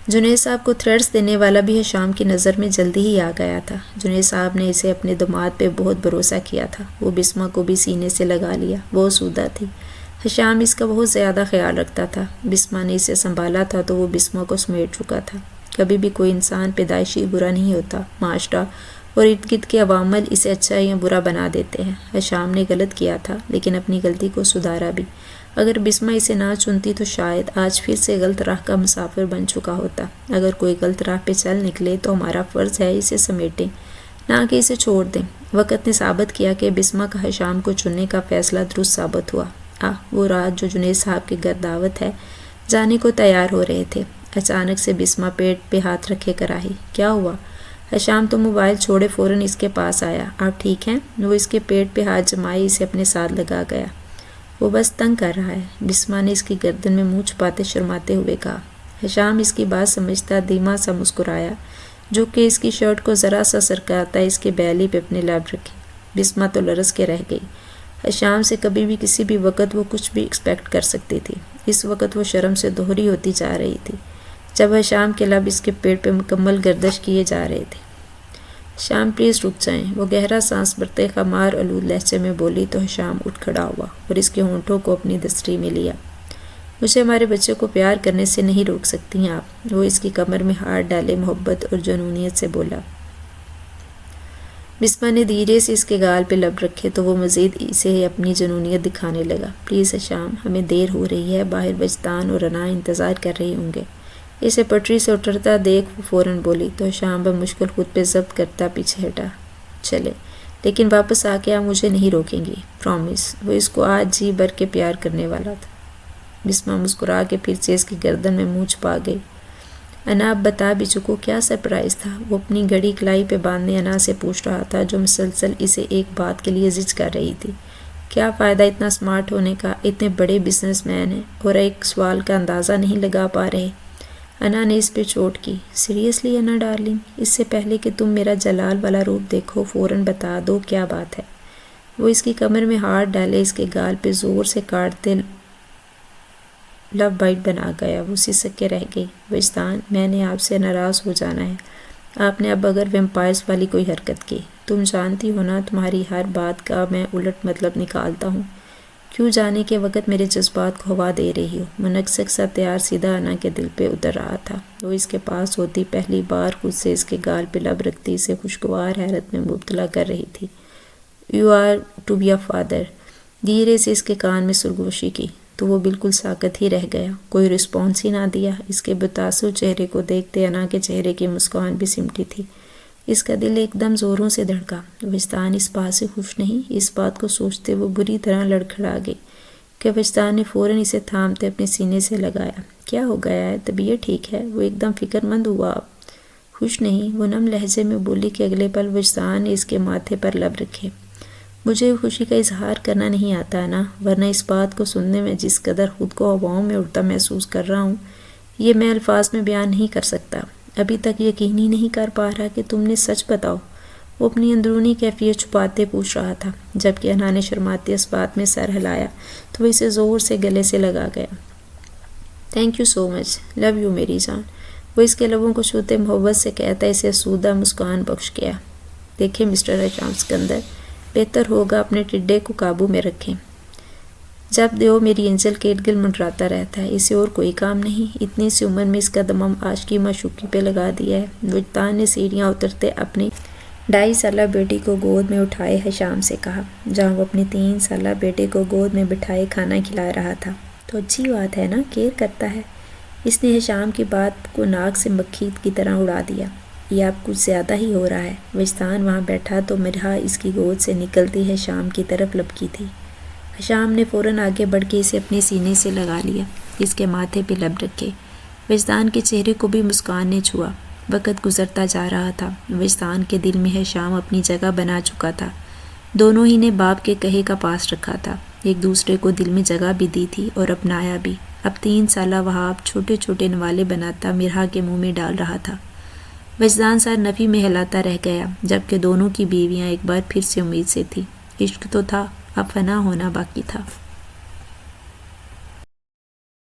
جنید صاحب کو تھریٹس دینے والا بھی حشام کی نظر میں جلدی ہی آ گیا تھا۔ جنید صاحب نے اسے اپنے داماد پہ بہت بھروسہ کیا تھا۔ وہ بسمہ کو بھی سینے سے لگا لیا۔ وہ آسودہ تھی۔ حشام اس کا بہت زیادہ خیال رکھتا تھا۔ بسمہ نے اسے سنبھالا تھا تو وہ بسمہ کو سمیٹ چکا تھا۔ کبھی بھی کوئی انسان پیدائشی برا نہیں ہوتا، معاشرہ اور ارد گرد کے عوامل اسے اچھا یا برا بنا دیتے ہیں۔ حشام نے غلط کیا تھا لیکن اپنی غلطی کو سدھارا بھی۔ اگر بسمہ اسے نہ چنتی تو شاید آج پھر سے غلط راہ کا مسافر بن چکا ہوتا۔ اگر کوئی غلط راہ پہ چل نکلے تو ہمارا فرض ہے اسے سمیٹیں، نہ کہ اسے چھوڑ دیں۔ وقت نے ثابت کیا کہ بسمہ کا حشام کو چننے کا فیصلہ درست ثابت ہوا۔ وہ رات جو جنید صاحب کے گھر دعوت ہے جانے کو تیار ہو رہے تھے، اچانک سے بسمہ پیٹ پہ ہاتھ رکھے کر آئی۔ کیا ہوا؟ حشام تو موبائل چھوڑے فوراً اس کے پاس آیا۔ آپ ٹھیک ہیں؟ وہ اس کے پیٹ پہ ہاتھ جمائے اسے اپنے ساتھ لگا گیا۔ وہ بس تنگ کر رہا ہے، بسمہ نے اس کی گردن میں منہ چھپاتے شرماتے ہوئے کہا۔ حشام اس کی بات سمجھتا دھیما سا مسکرایا، جو کہ اس کی شرٹ کو ذرا سا سرکاتا اس کے بیلی پہ اپنے لب رکھے۔ بسمہ تو لرز کے رہ گئی۔ حشام سے کبھی بھی کسی بھی وقت وہ کچھ بھی ایکسپیکٹ کر سکتی تھی۔ اس وقت وہ شرم سے دوہری ہوتی جا رہی تھی جب حشام کے لب اس کے پیٹ پہ مکمل گردش کیے جا رہے تھے۔ حشام پلیز رک جائیں، وہ گہرا سانس بھرتے خمار آلود لہجے میں بولی تو حشام اٹھ کھڑا ہوا اور اس کے ہونٹوں کو اپنی دستری میں لیا۔ مجھے ہمارے بچے کو پیار کرنے سے نہیں روک سکتی ہیں آپ، وہ اس کی کمر میں ہاتھ ڈالے محبت اور جنونیت سے بولا۔ بسمہ نے دھیرے سے اس کے گال پہ لب رکھے تو وہ مزید اسے اپنی جنونیت دکھانے لگا۔ پلیز حشام، ہمیں دیر ہو رہی ہے، باہر وجدان اور انا انتظار کر رہے ہوں گے۔ اسے پٹری سے اترتا دیکھ وہ فوراً بولی تو حشام بمشکل خود پہ ضبط کرتا پیچھے ہٹا۔ چلے، لیکن واپس آ کے آپ مجھے نہیں روکیں گی، پرومس۔ وہ اس کو آج جی بھر کے پیار کرنے والا تھا۔ بسمہ مسکرا کے پھر سے اس کی گردن میں منہ چھپا گئی۔ انا اب بتا بھی چکو، کیا سرپرائز تھا؟ وہ اپنی گھڑی کلائی پہ باندھنے انا سے پوچھ رہا تھا جو مسلسل اسے ایک بات کے لیے زج کر رہی تھی۔ کیا فائدہ اتنا سمارٹ ہونے کا، اتنے بڑے بزنس مین ہیں اور ایک سوال کا اندازہ نہیں لگا پا رہے؟ انا نے اس پہ چوٹ کی۔ سیریسلی انا ڈارلنگ، اس سے پہلے کہ تم میرا جلال والا روپ دیکھو فوراً بتا دو کیا بات ہے۔ وہ اس کی کمر میں ہاتھ ڈالے اس کے گال پہ زور سے کاٹتے لو بائٹ بنا گیا۔ وہ سسک کے رہ گئی۔ وجدان، میں نے آپ سے ناراض ہو جانا ہے، آپ نے اب اگر ویمپائرز والی کوئی حرکت کی۔ تم جانتی ہو نا تمہاری ہر بات کا میں الٹ مطلب نکالتا ہوں، کیوں جانے کے وقت میرے جذبات کو ہوا دے رہی ہو۔ منکسک سا تیار سیدھا انا کے دل پہ اتر رہا تھا۔ وہ اس کے پاس ہوتی پہلی بار خود سے اس کے گال پہ لب رکھتی اسے خوشگوار حیرت میں مبتلا کر رہی تھی۔ You are to be a father, دھیرے سے اس کے کان میں سرگوشی کی تو وہ بالکل ساکت ہی رہ گیا، کوئی رسپانس ہی نہ دیا۔ اس کے متاثر چہرے کو دیکھتے انا کے چہرے کی مسکان بھی سمٹی تھی۔ اس کا دل ایک دم زوروں سے دھڑکا۔ وجدان اس بات سے خوش نہیں، اس بات کو سوچتے وہ بری طرح لڑکھڑا گئی کہ وجدان نے فوراً اسے تھامتے اپنے سینے سے لگایا۔ کیا ہو گیا ہے؟ طبیعت ٹھیک ہے؟ وہ ایک دم فکر مند ہوا۔ خوش نہیں، وہ نم لہجے میں بولی کہ اگلے پل وجدان نے اس کے ماتھے پر لب رکھے۔ مجھے خوشی کا اظہار کرنا نہیں آتا نا، ورنہ اس بات کو سننے میں جس قدر خود کو ہواؤں میں اڑتا محسوس کر رہا ہوں یہ میں الفاظ میں بیان نہیں کر سکتا۔ ابھی تک یقین ہی نہیں کر پا رہا کہ تم نے سچ بتاؤ۔ وہ اپنی اندرونی کیفیت چھپاتے پوچھ رہا تھا۔ جبکہ انا نے شرماتے اس بات میں سر ہلایا تو وہ اسے زور سے گلے سے لگا گیا۔ Thank you so much, love you میری جان، وہ اس کے لبوں کو چھوتے محبت سے کہتا اسے اسودہ مسکان بخش گیا۔ دیکھیں مسٹر حشام سکندر، بہتر ہوگا اپنے ٹڈے کو قابو میں رکھیں۔ جب دیو میری اینجل کے ارد گرد منڈراتا رہتا ہے، اسے اور کوئی کام نہیں؟ اتنی سی عمر میں اس کا دمم عاشقی معشوقی پہ لگا دیا ہے۔ وجدان نے سیڑھیاں اترتے اپنی 2.5 سالہ بیٹی کو گود میں اٹھائے حشام سے کہا، جہاں وہ اپنے 3 سالہ بیٹے کو گود میں بٹھائے کھانا کھلا رہا تھا۔ تو اچھی بات ہے نا، کیئر کرتا ہے۔ اس نے حشام کی بات کو ناک سے مکھی کی طرح اڑا دیا۔ یہ اب کچھ زیادہ ہی ہو رہا ہے۔ وجدان وہاں بیٹھا تو مرہا اس کی گود سے نکلتی حشام کی طرف لپکی تھی۔ حشام نے فوراً آگے بڑھ کے اسے اپنے سینے سے لگا لیا، اس کے ماتھے پہ لب رکھے۔ وجدان کے چہرے کو بھی مسکان نے چھوا۔ وقت گزرتا جا رہا تھا۔ وجدان کے دل میں حشام اپنی جگہ بنا چکا تھا۔ دونوں ہی نے باپ کے کہے کا پاس رکھا تھا، ایک دوسرے کو دل میں جگہ بھی دی تھی اور اپنایا بھی۔ اب 3 سالہ وہاب چھوٹے چھوٹے نوالے بناتا مرہا کے منہ میں ڈال رہا تھا۔ وجدان سر نفی میں ہلاتا رہ گیا، جبکہ دونوں کی بیویاں ایک بار پھر سے امید سے تھی۔ عشق تو تھا، اب فنا ہونا باقی تھا۔